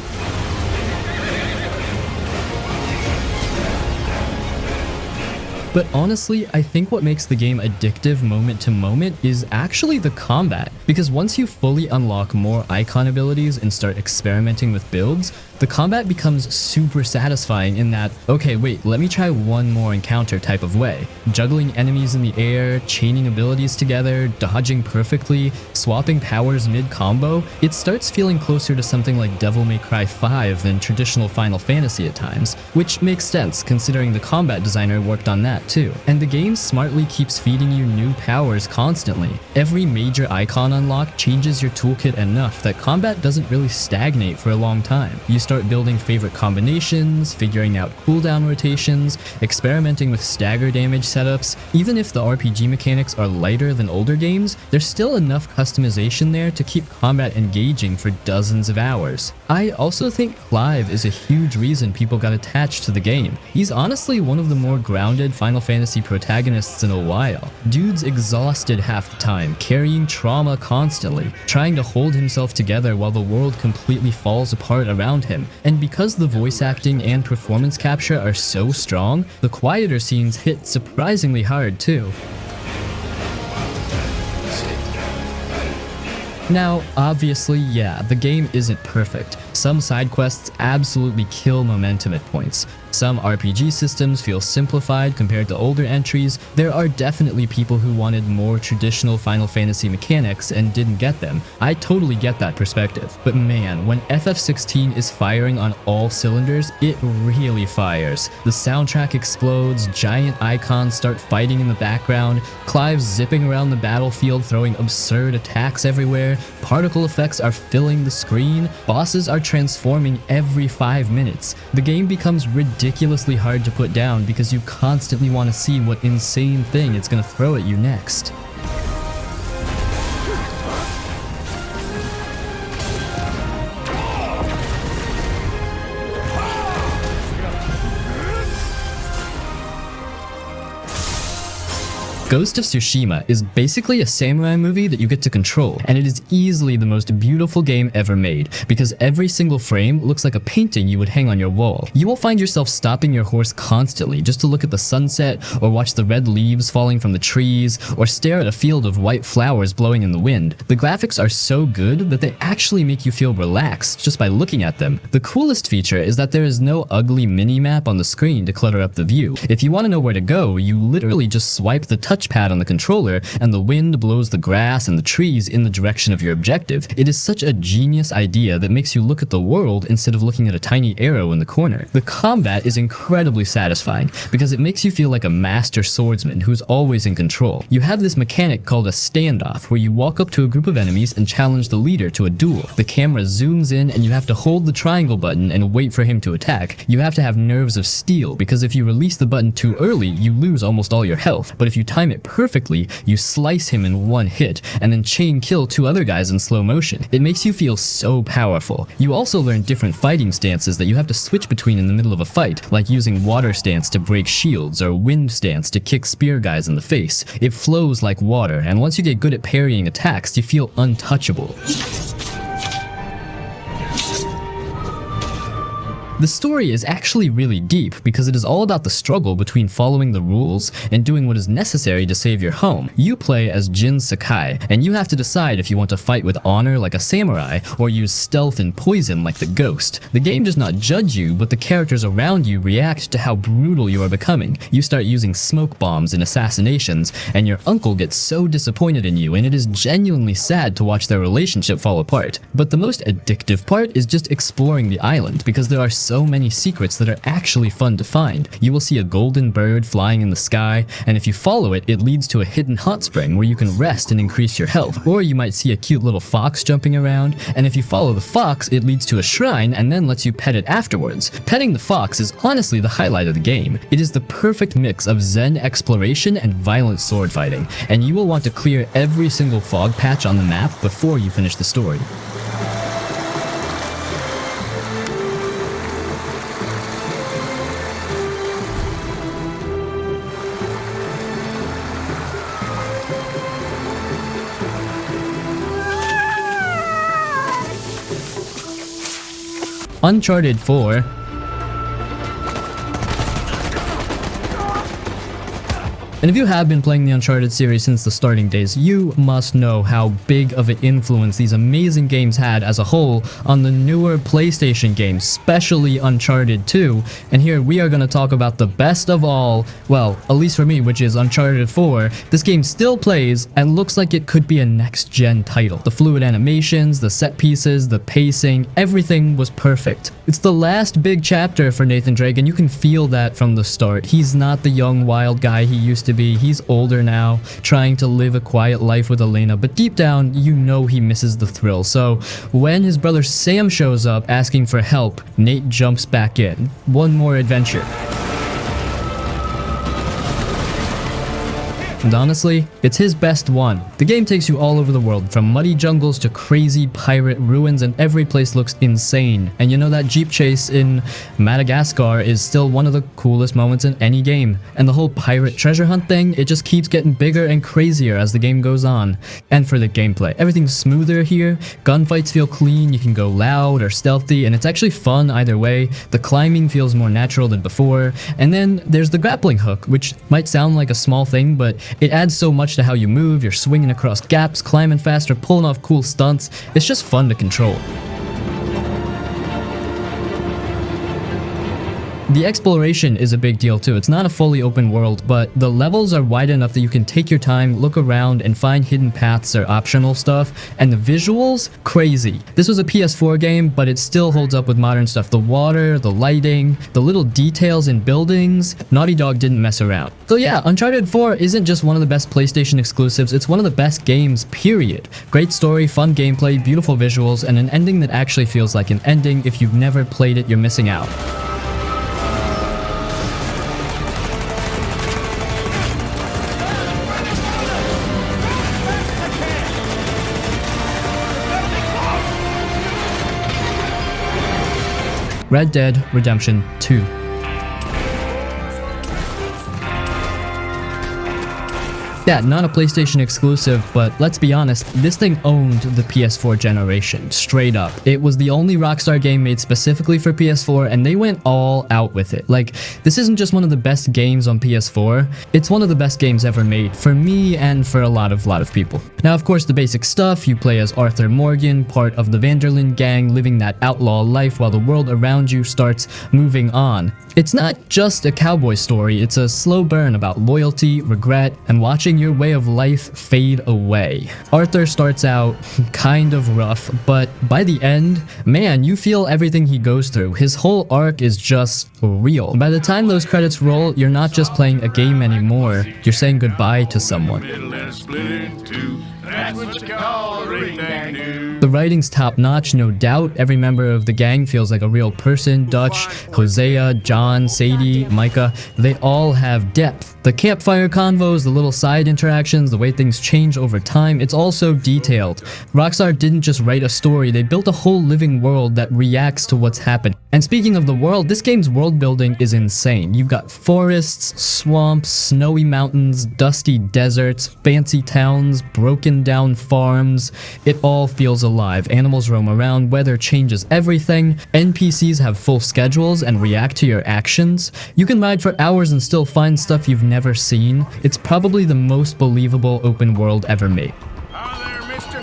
But honestly, I think what makes the game addictive moment to moment is actually the combat, because once you fully unlock more icon abilities and start experimenting with builds, the combat becomes super satisfying in that, okay, wait, let me try one more encounter type of way. Juggling enemies in the air, chaining abilities together, dodging perfectly, swapping powers mid-combo, it starts feeling closer to something like Devil May Cry 5 than traditional Final Fantasy at times, which makes sense considering the combat designer worked on that too. And the game smartly keeps feeding you new powers constantly. Every major icon unlock changes your toolkit enough that combat doesn't really stagnate for a long time. You start building favorite combinations, figuring out cooldown rotations, experimenting with stagger damage setups. Even if the RPG mechanics are lighter than older games, there's still enough customization there to keep combat engaging for dozens of hours. I also think Clive is a huge reason people got attached to the game. He's honestly one of the more grounded Final Fantasy protagonists in a while. Dude's exhausted half the time, carrying trauma constantly, trying to hold himself together while the world completely falls apart around him. And because the voice acting and performance capture are so strong, the quieter scenes hit surprisingly hard too. Now, obviously, yeah, the game isn't perfect. Some side quests absolutely kill momentum at points. Some RPG systems feel simplified compared to older entries. There are definitely people who wanted more traditional Final Fantasy mechanics and didn't get them. I totally get that perspective. But man, when FF16 is firing on all cylinders, it really fires. The soundtrack explodes, giant icons start fighting in the background, Clive's zipping around the battlefield throwing absurd attacks everywhere, particle effects are filling the screen, bosses are transforming every 5 minutes. The game becomes ridiculously hard to put down because you constantly want to see what insane thing it's gonna throw at you next. Ghost of Tsushima is basically a samurai movie that you get to control, and it is easily the most beautiful game ever made, because every single frame looks like a painting you would hang on your wall. You will find yourself stopping your horse constantly just to look at the sunset, or watch the red leaves falling from the trees, or stare at a field of white flowers blowing in the wind. The graphics are so good that they actually make you feel relaxed just by looking at them. The coolest feature is that there is no ugly mini-map on the screen to clutter up the view. If you want to know where to go, you literally just swipe the touchpad on the controller and the wind blows the grass and the trees in the direction of your objective. It is such a genius idea that makes you look at the world instead of looking at a tiny arrow in the corner. The combat is incredibly satisfying because it makes you feel like a master swordsman who's always in control. You have this mechanic called a standoff where you walk up to a group of enemies and challenge the leader to a duel. The camera zooms in and you have to hold the triangle button and wait for him to attack. You have to have nerves of steel because if you release the button too early, you lose almost all your health. But if you time it perfectly, you slice him in one hit and then chain kill 2 other guys in slow motion. It makes you feel so powerful. You also learn different fighting stances that you have to switch between in the middle of a fight, like using water stance to break shields or wind stance to kick spear guys in the face. It flows like water, and once you get good at parrying attacks, you feel The story is actually really deep because it is all about the struggle between following the rules and doing what is necessary to save your home. You play as Jin Sakai, and you have to decide if you want to fight with honor like a samurai or use stealth and poison like the Ghost. The game does not judge you, but the characters around you react to how brutal you are becoming. You start using smoke bombs and assassinations, and your uncle gets so disappointed in you, and it is genuinely sad to watch their relationship fall apart. But the most addictive part is just exploring the island, because there are so many secrets that are actually fun to find. You will see a golden bird flying in the sky, and if you follow it, it leads to a hidden hot spring where you can rest and increase your health. Or you might see a cute little fox jumping around, and if you follow the fox, it leads to a shrine and then lets you pet it afterwards. Petting the fox is honestly the highlight of the game. It is the perfect mix of zen exploration and violent sword fighting, and you will want to clear every single fog patch on the map before you finish the story. Uncharted 4. And if you have been playing the Uncharted series since the starting days, you must know how big of an influence these amazing games had as a whole on the newer PlayStation games, especially Uncharted 2. And here we are going to talk about the best of all, well, at least for me, which is Uncharted 4. This game still plays and looks like it could be a next-gen title. The fluid animations, the set pieces, the pacing, everything was perfect. It's the last big chapter for Nathan Drake, and you can feel that from the start. He's not the young, wild guy he used to be. He's older now, trying to live a quiet life with Elena, but deep down, you know he misses the thrill. So when his brother Sam shows up asking for help, Nate jumps back in. One more adventure. And honestly, it's his best one. The game takes you all over the world, from muddy jungles to crazy pirate ruins, and every place looks insane. And you know that jeep chase in Madagascar is still one of the coolest moments in any game. And the whole pirate treasure hunt thing, it just keeps getting bigger and crazier as the game goes on. And for the gameplay, everything's smoother here, gunfights feel clean, you can go loud or stealthy, and it's actually fun either way. The climbing feels more natural than before. And then there's the grappling hook, which might sound like a small thing, but it adds so much to how you move. You're swinging across gaps, climbing faster, pulling off cool stunts. It's just fun to control. The exploration is a big deal too. It's not a fully open world, but the levels are wide enough that you can take your time, look around, and find hidden paths or optional stuff. And the visuals, crazy. This was a PS4 game, but it still holds up with modern stuff. The water, the lighting, the little details in buildings. Naughty Dog didn't mess around. So yeah, Uncharted 4 isn't just one of the best PlayStation exclusives, it's one of the best games, period. Great story, fun gameplay, beautiful visuals, and an ending that actually feels like an ending. If you've never played it, you're missing out. Red Dead Redemption 2. Yeah, not a PlayStation exclusive, but let's be honest, this thing owned the PS4 generation, straight up. It was the only Rockstar game made specifically for PS4, and they went all out with it. Like, this isn't just one of the best games on PS4, it's one of the best games ever made, for me and for a lot of people. Now, of course, the basic stuff, you play as Arthur Morgan, part of the Vanderlyn gang, living that outlaw life while the world around you starts moving on. It's not just a cowboy story, it's a slow burn about loyalty, regret, and watching your way of life fade away. Arthur starts out kind of rough, but by the end, man, you feel everything he goes through. His whole arc is just real. By the time those credits roll, you're not just playing a game anymore, you're saying goodbye to someone. The writing's top-notch, no doubt. Every member of the gang feels like a real person. Dutch, Hosea, John, Sadie, Micah, they all have depth. The campfire convos, the little side interactions, the way things change over time, it's all so detailed. Rockstar didn't just write a story, they built a whole living world that reacts to what's happened. And speaking of the world, this game's world building is insane. You've got forests, swamps, snowy mountains, dusty deserts, fancy towns, broken down farms. It all feels alive. alive, animals roam around, weather changes everything, NPCs have full schedules and react to your actions. You can ride for hours and still find stuff you've never seen. It's probably the most believable open world ever made. Hi there, mister.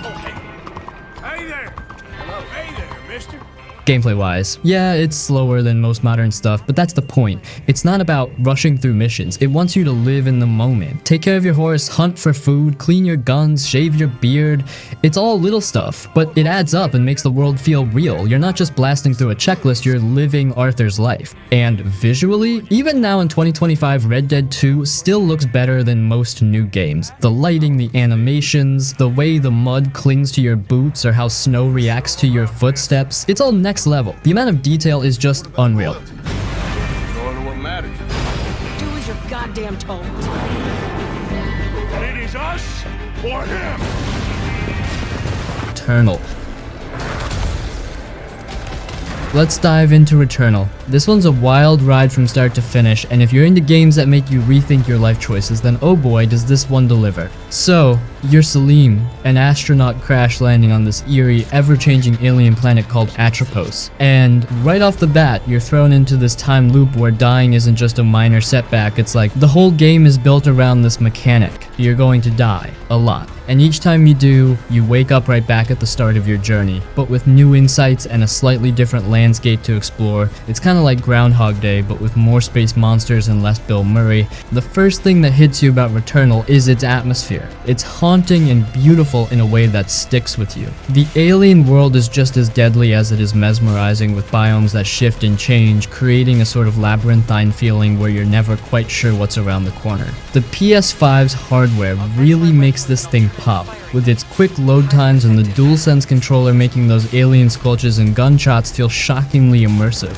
Hey there. Hello. Hey there, mister. Gameplay-wise, yeah, it's slower than most modern stuff, but that's the point. It's not about rushing through missions, it wants you to live in the moment. Take care of your horse, hunt for food, clean your guns, shave your beard. It's all little stuff, but it adds up and makes the world feel real. You're not just blasting through a checklist, you're living Arthur's life. And visually, even now in 2025, Red Dead 2 still looks better than most new games. The lighting, the animations, the way the mud clings to your boots or how snow reacts to your footsteps, it's all next level. The amount of detail is just unreal. Going to what matters. Do as you're goddamn told. It is us or him. Returnal. Let's dive into Returnal. This one's a wild ride from start to finish, and if you're into games that make you rethink your life choices, then oh boy does this one deliver. So, you're Salim, an astronaut crash landing on this eerie, ever-changing alien planet called Atropos. And right off the bat, you're thrown into this time loop where dying isn't just a minor setback, it's like the whole game is built around this mechanic. You're going to die, a lot. And each time you do, you wake up right back at the start of your journey, but with new insights and a slightly different landscape to explore. It's kind of like Groundhog Day, but with more space monsters and less Bill Murray. The first thing that hits you about Returnal is its atmosphere. It's haunting and beautiful in a way that sticks with you. The alien world is just as deadly as it is mesmerizing, with biomes that shift and change, creating a sort of labyrinthine feeling where you're never quite sure what's around the corner. The PS5's hardware really makes this thing pop, with its quick load times and the DualSense controller making those alien sculptures and gunshots feel shockingly immersive.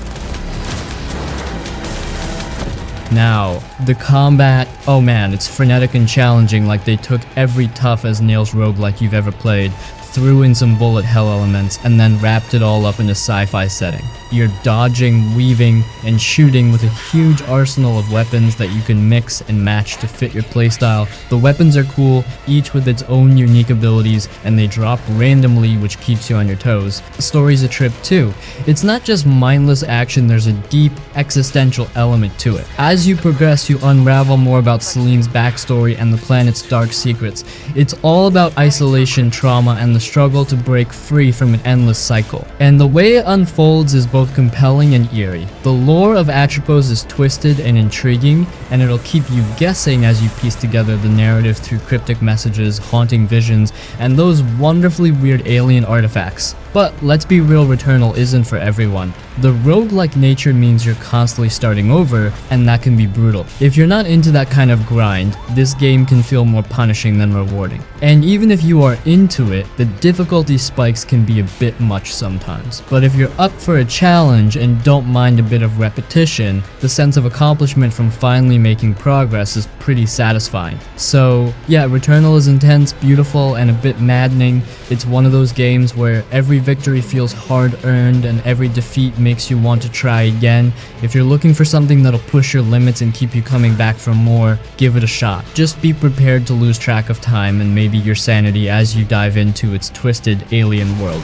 Now, the combat, oh man, it's frenetic and challenging, like they took every tough as nails roguelike you've ever played, threw in some bullet hell elements, and then wrapped it all up in a sci-fi setting. You're dodging, weaving, and shooting with a huge arsenal of weapons that you can mix and match to fit your playstyle. The weapons are cool, each with its own unique abilities, and they drop randomly, which keeps you on your toes. The story's a trip too. It's not just mindless action, there's a deep, existential element to it. As you progress, you unravel more about Celine's backstory and the planet's dark secrets. It's all about isolation, trauma, and the struggle to break free from an endless cycle. And the way it unfolds is both compelling and eerie. The lore of Atropos is twisted and intriguing, and it'll keep you guessing as you piece together the narrative through cryptic messages, haunting visions, and those wonderfully weird alien artifacts. But let's be real, Returnal isn't for everyone. The roguelike nature means you're constantly starting over, and that can be brutal. If you're not into that kind of grind, this game can feel more punishing than rewarding. And even if you are into it, the difficulty spikes can be a bit much sometimes. But if you're up for a challenge and don't mind a bit of repetition, the sense of accomplishment from finally making progress is pretty satisfying. So yeah, Returnal is intense, beautiful, and a bit maddening. It's one of those games where every victory feels hard-earned and every defeat makes you want to try again. If you're looking for something that'll push your limits and keep you coming back for more, give it a shot. Just be prepared to lose track of time and maybe your sanity as you dive into its twisted alien world.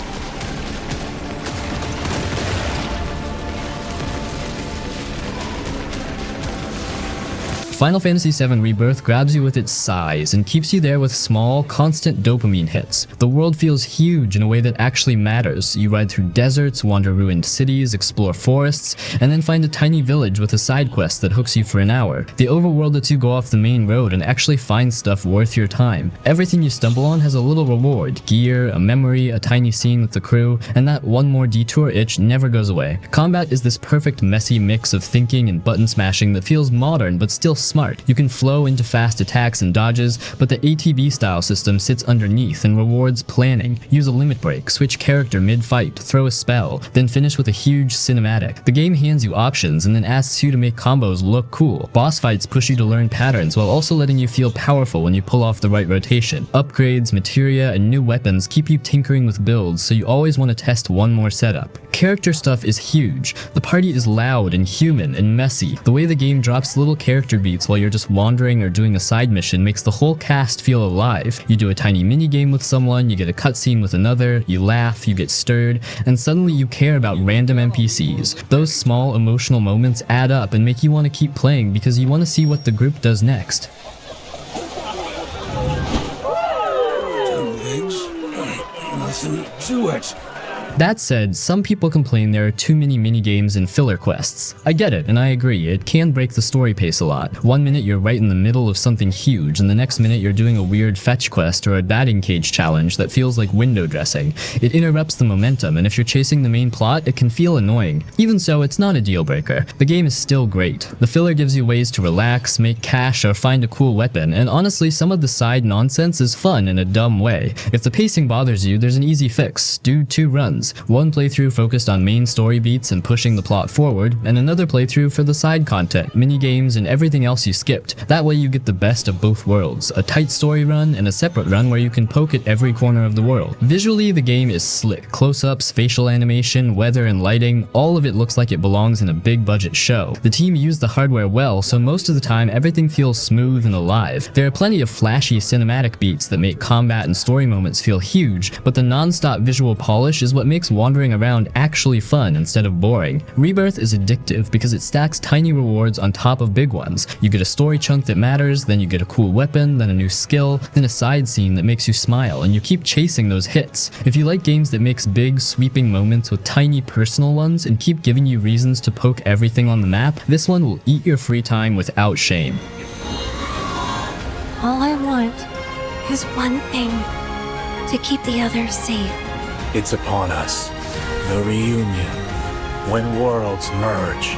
Final Fantasy VII Rebirth grabs you with its size and keeps you there with small, constant dopamine hits. The world feels huge in a way that actually matters. You ride through deserts, wander ruined cities, explore forests, and then find a tiny village with a side quest that hooks you for an hour. The overworld lets you go off the main road and actually find stuff worth your time. Everything you stumble on has a little reward: gear, a memory, a tiny scene with the crew, and that one more detour itch never goes away. Combat is this perfect messy mix of thinking and button smashing that feels modern but still smart. You can flow into fast attacks and dodges, but the ATB style system sits underneath and rewards planning. Use a limit break, switch character mid-fight, throw a spell, then finish with a huge cinematic. The game hands you options and then asks you to make combos look cool. Boss fights push you to learn patterns while also letting you feel powerful when you pull off the right rotation. Upgrades, materia, and new weapons keep you tinkering with builds, so you always want to test one more setup. Character stuff is huge. The party is loud and human and messy. The way the game drops little character beats beats while you're just wandering or doing a side mission makes the whole cast feel alive. You do a tiny mini game with someone, you get a cutscene with another, you laugh, you get stirred, and suddenly you care about random NPCs. Those small emotional moments add up and make you want to keep playing because you want to see what the group does next. Nothing to it. That said, some people complain there are too many minigames and filler quests. I get it, and I agree, it can break the story pace a lot. One minute you're right in the middle of something huge, and the next minute you're doing a weird fetch quest or a batting cage challenge that feels like window dressing. It interrupts the momentum, and if you're chasing the main plot, it can feel annoying. Even so, it's not a deal breaker. The game is still great. The filler gives you ways to relax, make cash, or find a cool weapon, and honestly, some of the side nonsense is fun in a dumb way. If the pacing bothers you, there's an easy fix. Do 2 runs. One playthrough focused on main story beats and pushing the plot forward, and another playthrough for the side content, minigames, and everything else you skipped. That way you get the best of both worlds, a tight story run and a separate run where you can poke at every corner of the world. Visually, the game is slick. Close-ups, facial animation, weather, and lighting, all of it looks like it belongs in a big budget show. The team used the hardware well, so most of the time everything feels smooth and alive. There are plenty of flashy cinematic beats that make combat and story moments feel huge, but the non-stop visual polish is what makes wandering around actually fun instead of boring. Rebirth is addictive because it stacks tiny rewards on top of big ones. You get a story chunk that matters, then you get a cool weapon, then a new skill, then a side scene that makes you smile, and you keep chasing those hits. If you like games that mix big, sweeping moments with tiny personal ones and keep giving you reasons to poke everything on the map, this one will eat your free time without shame. All I want is one thing: to keep the others safe. It's upon us. The reunion. When worlds merge.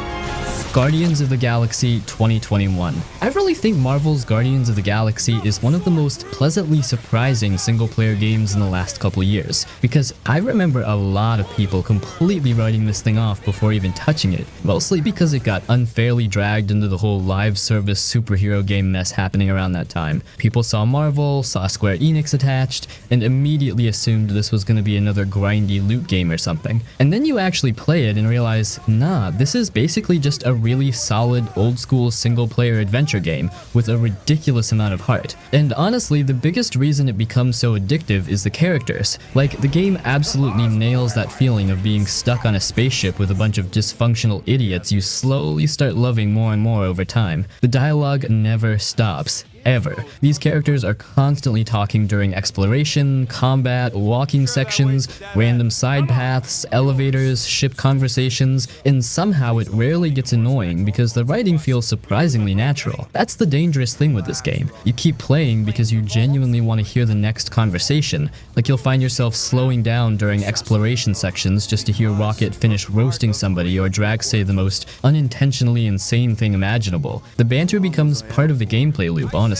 Guardians of the Galaxy 2021. I really think Marvel's Guardians of the Galaxy is one of the most pleasantly surprising single-player games in the last couple years, because I remember a lot of people completely writing this thing off before even touching it, mostly because it got unfairly dragged into the whole live service superhero game mess happening around that time. People saw Marvel, saw Square Enix attached, and immediately assumed this was going to be another grindy loot game or something. And then you actually play it and realize, nah, this is basically just a really solid old-school single-player adventure game with a ridiculous amount of heart. And honestly, the biggest reason it becomes so addictive is the characters. Like, the game absolutely nails that feeling of being stuck on a spaceship with a bunch of dysfunctional idiots you slowly start loving more and more over time. The dialogue never stops. Ever. These characters are constantly talking during exploration, combat, walking sections, random side paths, elevators, ship conversations, and somehow it rarely gets annoying because the writing feels surprisingly natural. That's the dangerous thing with this game. You keep playing because you genuinely want to hear the next conversation. Like, you'll find yourself slowing down during exploration sections just to hear Rocket finish roasting somebody or Drax say the most unintentionally insane thing imaginable. The banter becomes part of the gameplay loop, honestly.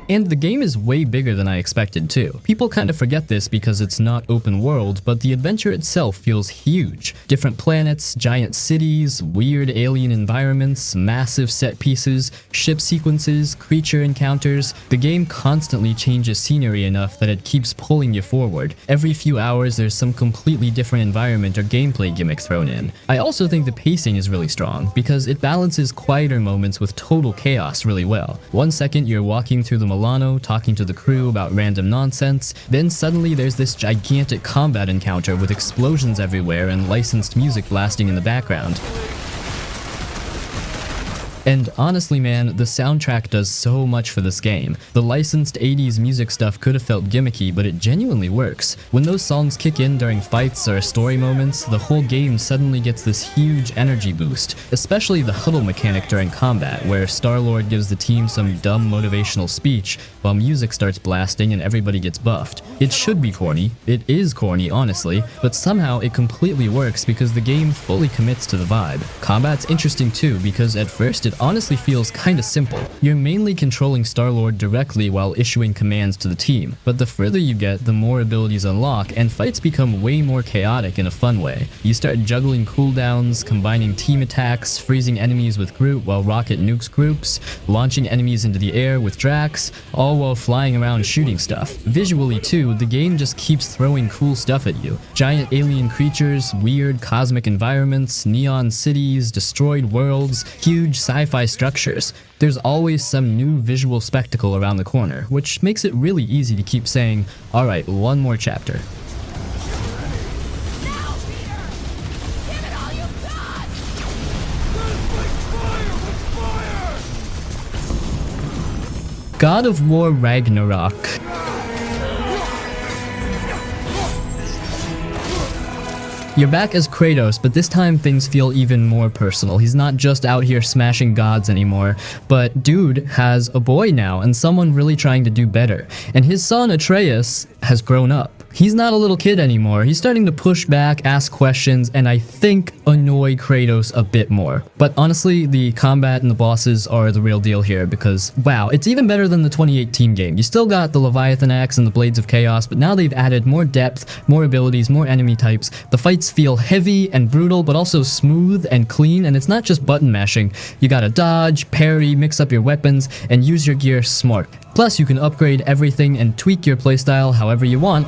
And the game is way bigger than I expected too. People kind of forget this because it's not open world, but the adventure itself feels huge. Different planets, giant cities, weird alien environments, massive set pieces, ship sequences, creature encounters. The game constantly changes scenery enough that it keeps pulling you forward. Every few hours there's some completely different environment or gameplay gimmick thrown in. I also think the pacing is really strong because it balances quieter moments with total chaos really well. One second you're walking through the Milano talking to the crew about random nonsense, then suddenly there's this gigantic combat encounter with explosions everywhere and licensed music blasting in the background. And honestly man, the soundtrack does so much for this game. The licensed 80s music stuff could have felt gimmicky, but it genuinely works. When those songs kick in during fights or story moments, the whole game suddenly gets this huge energy boost, especially the huddle mechanic during combat, where Star-Lord gives the team some dumb motivational speech while music starts blasting and everybody gets buffed. It should be corny, it is corny honestly, but somehow it completely works because the game fully commits to the vibe. Combat's interesting too because at first it honestly feels kinda simple. You're mainly controlling Star-Lord directly while issuing commands to the team, but the further you get, the more abilities unlock, and fights become way more chaotic in a fun way. You start juggling cooldowns, combining team attacks, freezing enemies with Groot while Rocket nukes groups, launching enemies into the air with Drax, all while flying around shooting stuff. Visually too, the game just keeps throwing cool stuff at you. Giant alien creatures, weird cosmic environments, neon cities, destroyed worlds, huge sci-fi structures. There's always some new visual spectacle around the corner, which makes it really easy to keep saying, alright, one more chapter. God of War Ragnarok. You're back as Kratos, but this time things feel even more personal. He's not just out here smashing gods anymore, but dude has a boy now and someone really trying to do better. And his son Atreus has grown up. He's not a little kid anymore. He's starting to push back, ask questions, and I think annoy Kratos a bit more. But honestly, the combat and the bosses are the real deal here because, wow, it's even better than the 2018 game. You still got the Leviathan Axe and the Blades of Chaos, but now they've added more depth, more abilities, more enemy types. The fights feel heavy and brutal, but also smooth and clean, and it's not just button mashing. You gotta dodge, parry, mix up your weapons, and use your gear smart. Plus, you can upgrade everything and tweak your playstyle however you want.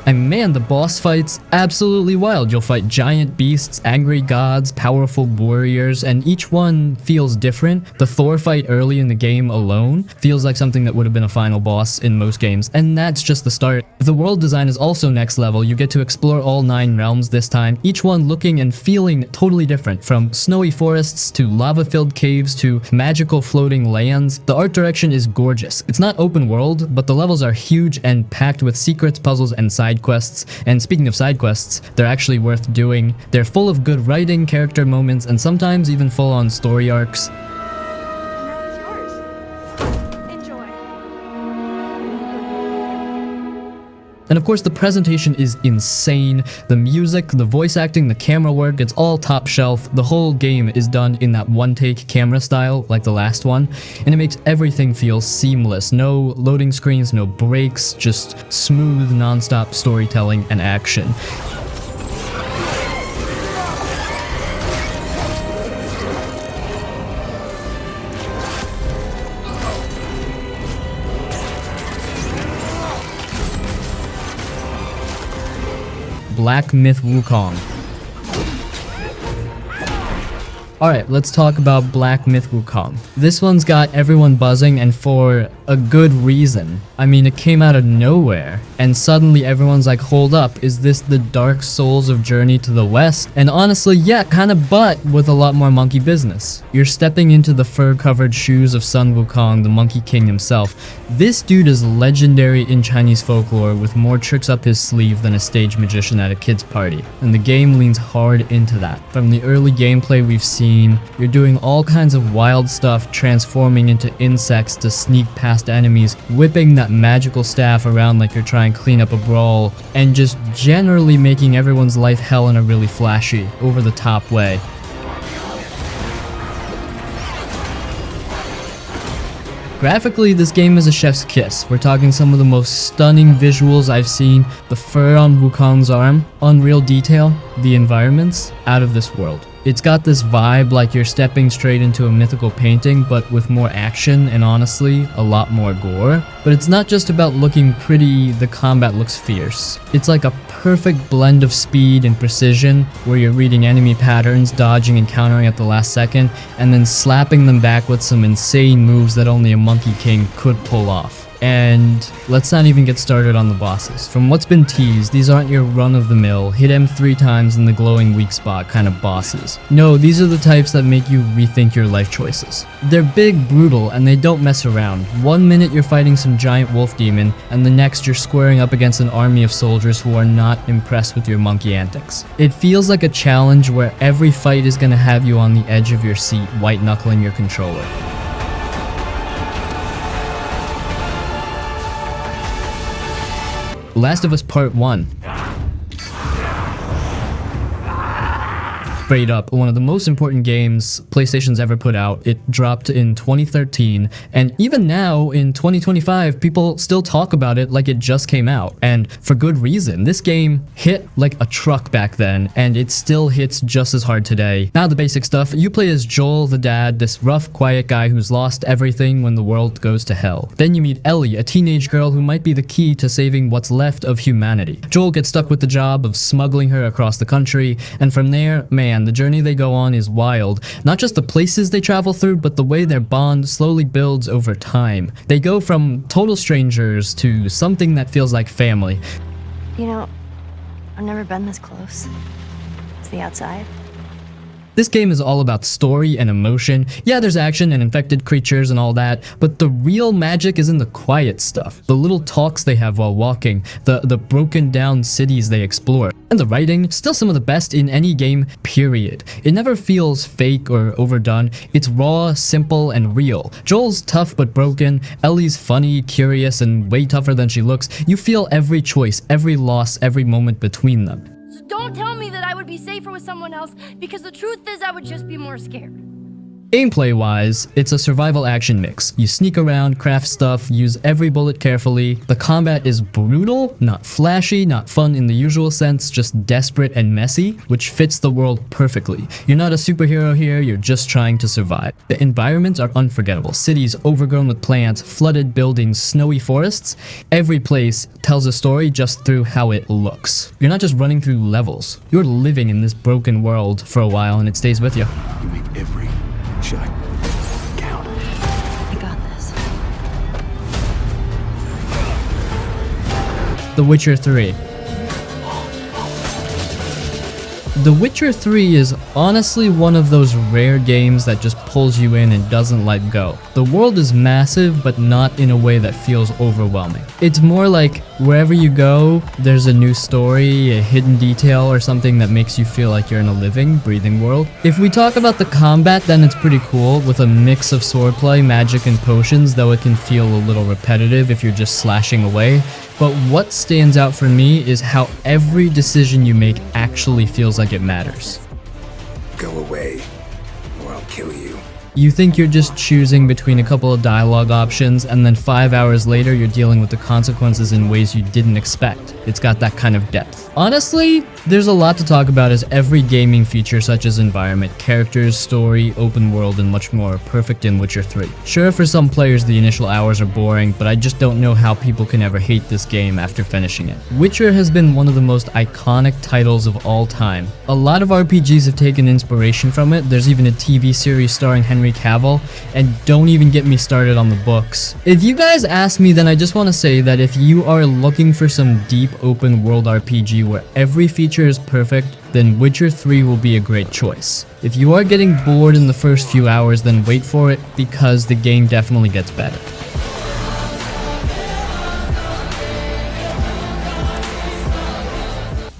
And man, the boss fights, absolutely wild. You'll fight giant beasts, angry gods, powerful warriors, and each one feels different. The Thor fight early in the game alone feels like something that would have been a final boss in most games, and that's just the start. The world design is also next level. You get to explore all 9 realms this time, each one looking and feeling totally different, from snowy forests to lava-filled caves to magical floating lands. The art direction is gorgeous. It's not open world, but the levels are huge and packed with secrets, puzzles, and side quests. And speaking of side quests, they're actually worth doing. They're full of good writing, character moments, and sometimes even full-on story arcs. Now it's yours. Enjoy. And of course, the presentation is insane. The music, the voice acting, the camera work, it's all top shelf. The whole game is done in that one-take camera style, like the last one, and it makes everything feel seamless. No loading screens, no breaks, just smooth, non-stop storytelling and action. Black Myth Wukong. Alright, let's talk about Black Myth Wukong. This one's got everyone buzzing, and for a good reason. I mean, it came out of nowhere, and suddenly everyone's like, hold up, is this the Dark Souls of Journey to the West? And honestly, yeah, kinda, but with a lot more monkey business. You're stepping into the fur-covered shoes of Sun Wukong, the Monkey King himself. This dude is legendary in Chinese folklore, with more tricks up his sleeve than a stage magician at a kid's party. And the game leans hard into that. From the early gameplay we've seen, you're doing all kinds of wild stuff, transforming into insects to sneak past enemies, whipping that magical staff around like you're trying to clean up a brawl, and just generally making everyone's life hell in a really flashy, over-the-top way. Graphically, this game is a chef's kiss. We're talking some of the most stunning visuals I've seen. The fur on Wukong's arm, unreal detail, the environments, out of this world. It's got this vibe like you're stepping straight into a mythical painting, but with more action and honestly, a lot more gore. But it's not just about looking pretty, the combat looks fierce. It's like a perfect blend of speed and precision, where you're reading enemy patterns, dodging and countering at the last second, and then slapping them back with some insane moves that only a Monkey King could pull off. And let's not even get started on the bosses. From what's been teased, these aren't your run-of-the-mill, hit him 3 times in the glowing weak spot kind of bosses. No, these are the types that make you rethink your life choices. They're big, brutal, and they don't mess around. One minute you're fighting some giant wolf demon, and the next you're squaring up against an army of soldiers who are not impressed with your monkey antics. It feels like a challenge where every fight is gonna have you on the edge of your seat, white-knuckling your controller. Last of Us Part 1. Straight up, one of the most important games PlayStation's ever put out. It dropped in 2013, and even now in 2025, people still talk about it like it just came out, and for good reason. This game hit like a truck back then, and it still hits just as hard today. Now the basic stuff: you play as Joel the dad, this rough, quiet guy who's lost everything when the world goes to hell. Then you meet Ellie, a teenage girl who might be the key to saving what's left of humanity. Joel gets stuck with the job of smuggling her across the country, and from there, man, the journey they go on is wild. Not just the places they travel through, but the way their bond slowly builds over time. They go from total strangers to something that feels like family. You know, I've never been this close. It's the outside. This game is all about story and emotion. Yeah, there's action and infected creatures and all that, but the real magic is in the quiet stuff. The little talks they have while walking, the broken down cities they explore. And the writing, still some of the best in any game, period. It never feels fake or overdone. It's raw, simple, and real. Joel's tough but broken. Ellie's funny, curious, and way tougher than she looks. You feel every choice, every loss, every moment between them. So don't tell me that I would be safer with someone else, because the truth is I would just be more scared. Gameplay-wise, it's a survival action mix. You sneak around, craft stuff, use every bullet carefully. The combat is brutal, not flashy, not fun in the usual sense, just desperate and messy, which fits the world perfectly. You're not a superhero here, you're just trying to survive. The environments are unforgettable. Cities overgrown with plants, flooded buildings, snowy forests. Every place tells a story just through how it looks. You're not just running through levels. You're living in this broken world for a while, and it stays with you. You make every shot count. I got this. The Witcher 3. The Witcher 3 is honestly one of those rare games that just pulls you in and doesn't let go. The world is massive, but not in a way that feels overwhelming. It's more like wherever you go, there's a new story, a hidden detail, or something that makes you feel like you're in a living, breathing world. If we talk about the combat, then it's pretty cool, with a mix of swordplay, magic, and potions, though it can feel a little repetitive if you're just slashing away. But what stands out for me is how every decision you make actually feels like it matters. Go away, or I'll kill you. You think you're just choosing between a couple of dialogue options, and then 5 hours later you're dealing with the consequences in ways you didn't expect. It's got that kind of depth. Honestly, there's a lot to talk about, as every gaming feature such as environment, characters, story, open world, and much more are perfect in Witcher 3. Sure, for some players the initial hours are boring, but I just don't know how people can ever hate this game after finishing it. Witcher has been one of the most iconic titles of all time. A lot of RPGs have taken inspiration from it. There's even a TV series starring Henry Cavill, and don't even get me started on the books. If you guys ask me, then I just want to say that if you are looking for some deep open world RPG where every feature is perfect, then Witcher 3 will be a great choice. If you are getting bored in the first few hours, then wait for it, because the game definitely gets better.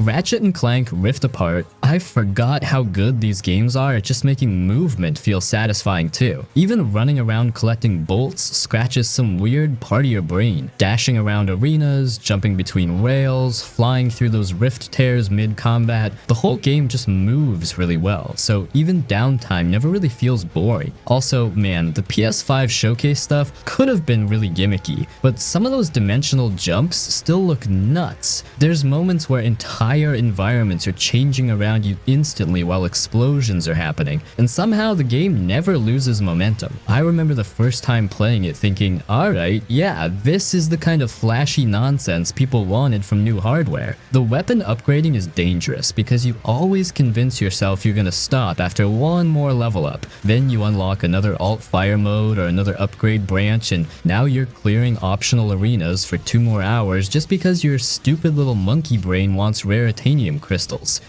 Ratchet and Clank Rift Apart. I forgot how good these games are at just making movement feel satisfying too. Even running around collecting bolts scratches some weird part of your brain. Dashing around arenas, jumping between rails, flying through those rift tears mid-combat. The whole game just moves really well, so even downtime never really feels boring. Also, man, the PS5 showcase stuff could have been really gimmicky, but some of those dimensional jumps still look nuts. There's moments where entire environments are changing around you instantly while explosions are happening, and somehow the game never loses momentum. I remember the first time playing it thinking, alright, yeah, this is the kind of flashy nonsense people wanted from new hardware. The weapon upgrading is dangerous because you always convince yourself you're gonna stop after one more level up. Then you unlock another alt fire mode or another upgrade branch, and now you're clearing optional arenas for 2 more hours just because your stupid little monkey brain wants raritanium crystals.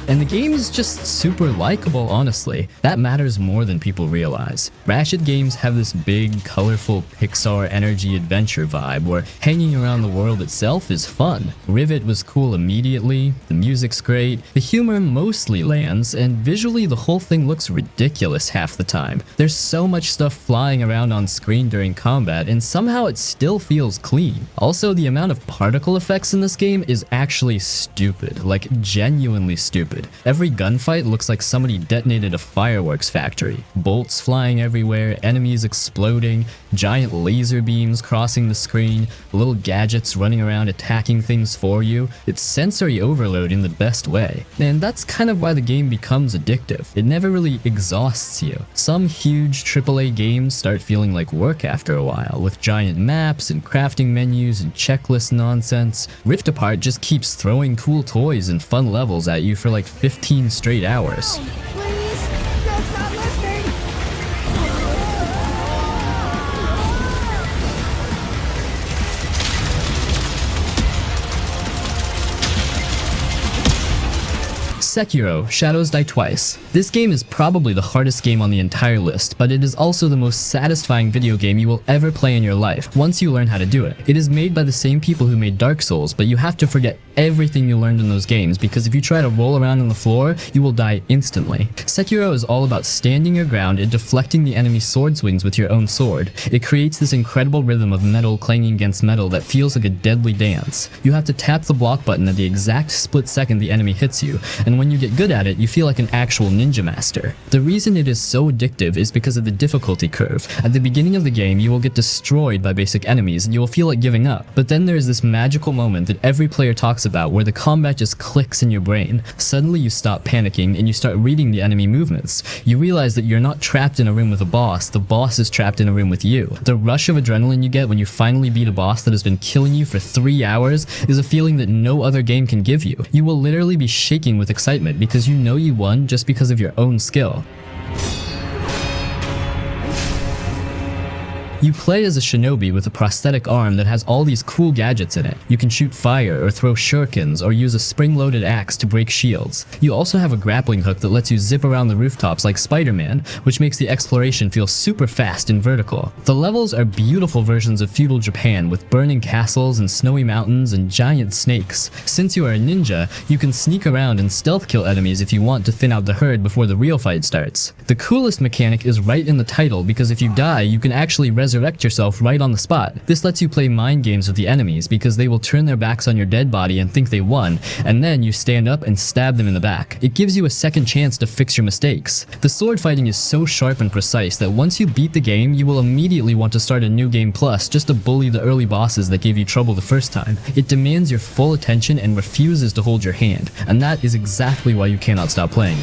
And the game is just super likable, honestly. That matters more than people realize. Ratchet games have this big, colorful Pixar energy adventure vibe where hanging around the world itself is fun. Rivet was cool immediately, the music's great, the humor mostly lands, and visually the whole thing looks ridiculous half the time. There's so much stuff flying around on screen during combat, and somehow it still feels clean. Also, the amount of particle effects in this game is actually stupid, like genuinely stupid. Every gunfight looks like somebody detonated a fireworks factory. Bolts flying everywhere, enemies exploding, giant laser beams crossing the screen, little gadgets running around attacking things for you. It's sensory overload in the best way. And that's kind of why the game becomes addictive. It never really exhausts you. Some huge AAA games start feeling like work after a while, with giant maps and crafting menus and checklist nonsense. Rift Apart just keeps throwing cool toys and fun levels at you for like 15 straight hours. Please, that's not listening. Sekiro, Shadows Die Twice. This game is probably the hardest game on the entire list, but it is also the most satisfying video game you will ever play in your life, once you learn how to do it. It is made by the same people who made Dark Souls, but you have to forget everything you learned in those games, because if you try to roll around on the floor, you will die instantly. Sekiro is all about standing your ground and deflecting the enemy's sword swings with your own sword. It creates this incredible rhythm of metal clanging against metal that feels like a deadly dance. You have to tap the block button at the exact split second the enemy hits you, and when you get good at it, you feel like an actual ninja master. The reason it is so addictive is because of the difficulty curve. At the beginning of the game, you will get destroyed by basic enemies and you will feel like giving up. But then there is this magical moment that every player talks about where the combat just clicks in your brain. Suddenly you stop panicking and you start reading the enemy movements. You realize that you're not trapped in a room with a boss, the boss is trapped in a room with you. The rush of adrenaline you get when you finally beat a boss that has been killing you for 3 hours is a feeling that no other game can give you. You will literally be shaking with excitement because you know you won just because of your own skill. You play as a shinobi with a prosthetic arm that has all these cool gadgets in it. You can shoot fire or throw shurikens or use a spring-loaded axe to break shields. You also have a grappling hook that lets you zip around the rooftops like Spider-Man, which makes the exploration feel super fast and vertical. The levels are beautiful versions of feudal Japan with burning castles and snowy mountains and giant snakes. Since you are a ninja, you can sneak around and stealth kill enemies if you want to thin out the herd before the real fight starts. The coolest mechanic is right in the title, because if you die, you can actually resurrect yourself right on the spot. This lets you play mind games with the enemies because they will turn their backs on your dead body and think they won, and then you stand up and stab them in the back. It gives you a second chance to fix your mistakes. The sword fighting is so sharp and precise that once you beat the game, you will immediately want to start a new game plus just to bully the early bosses that gave you trouble the first time. It demands your full attention and refuses to hold your hand, and that is exactly why you cannot stop playing.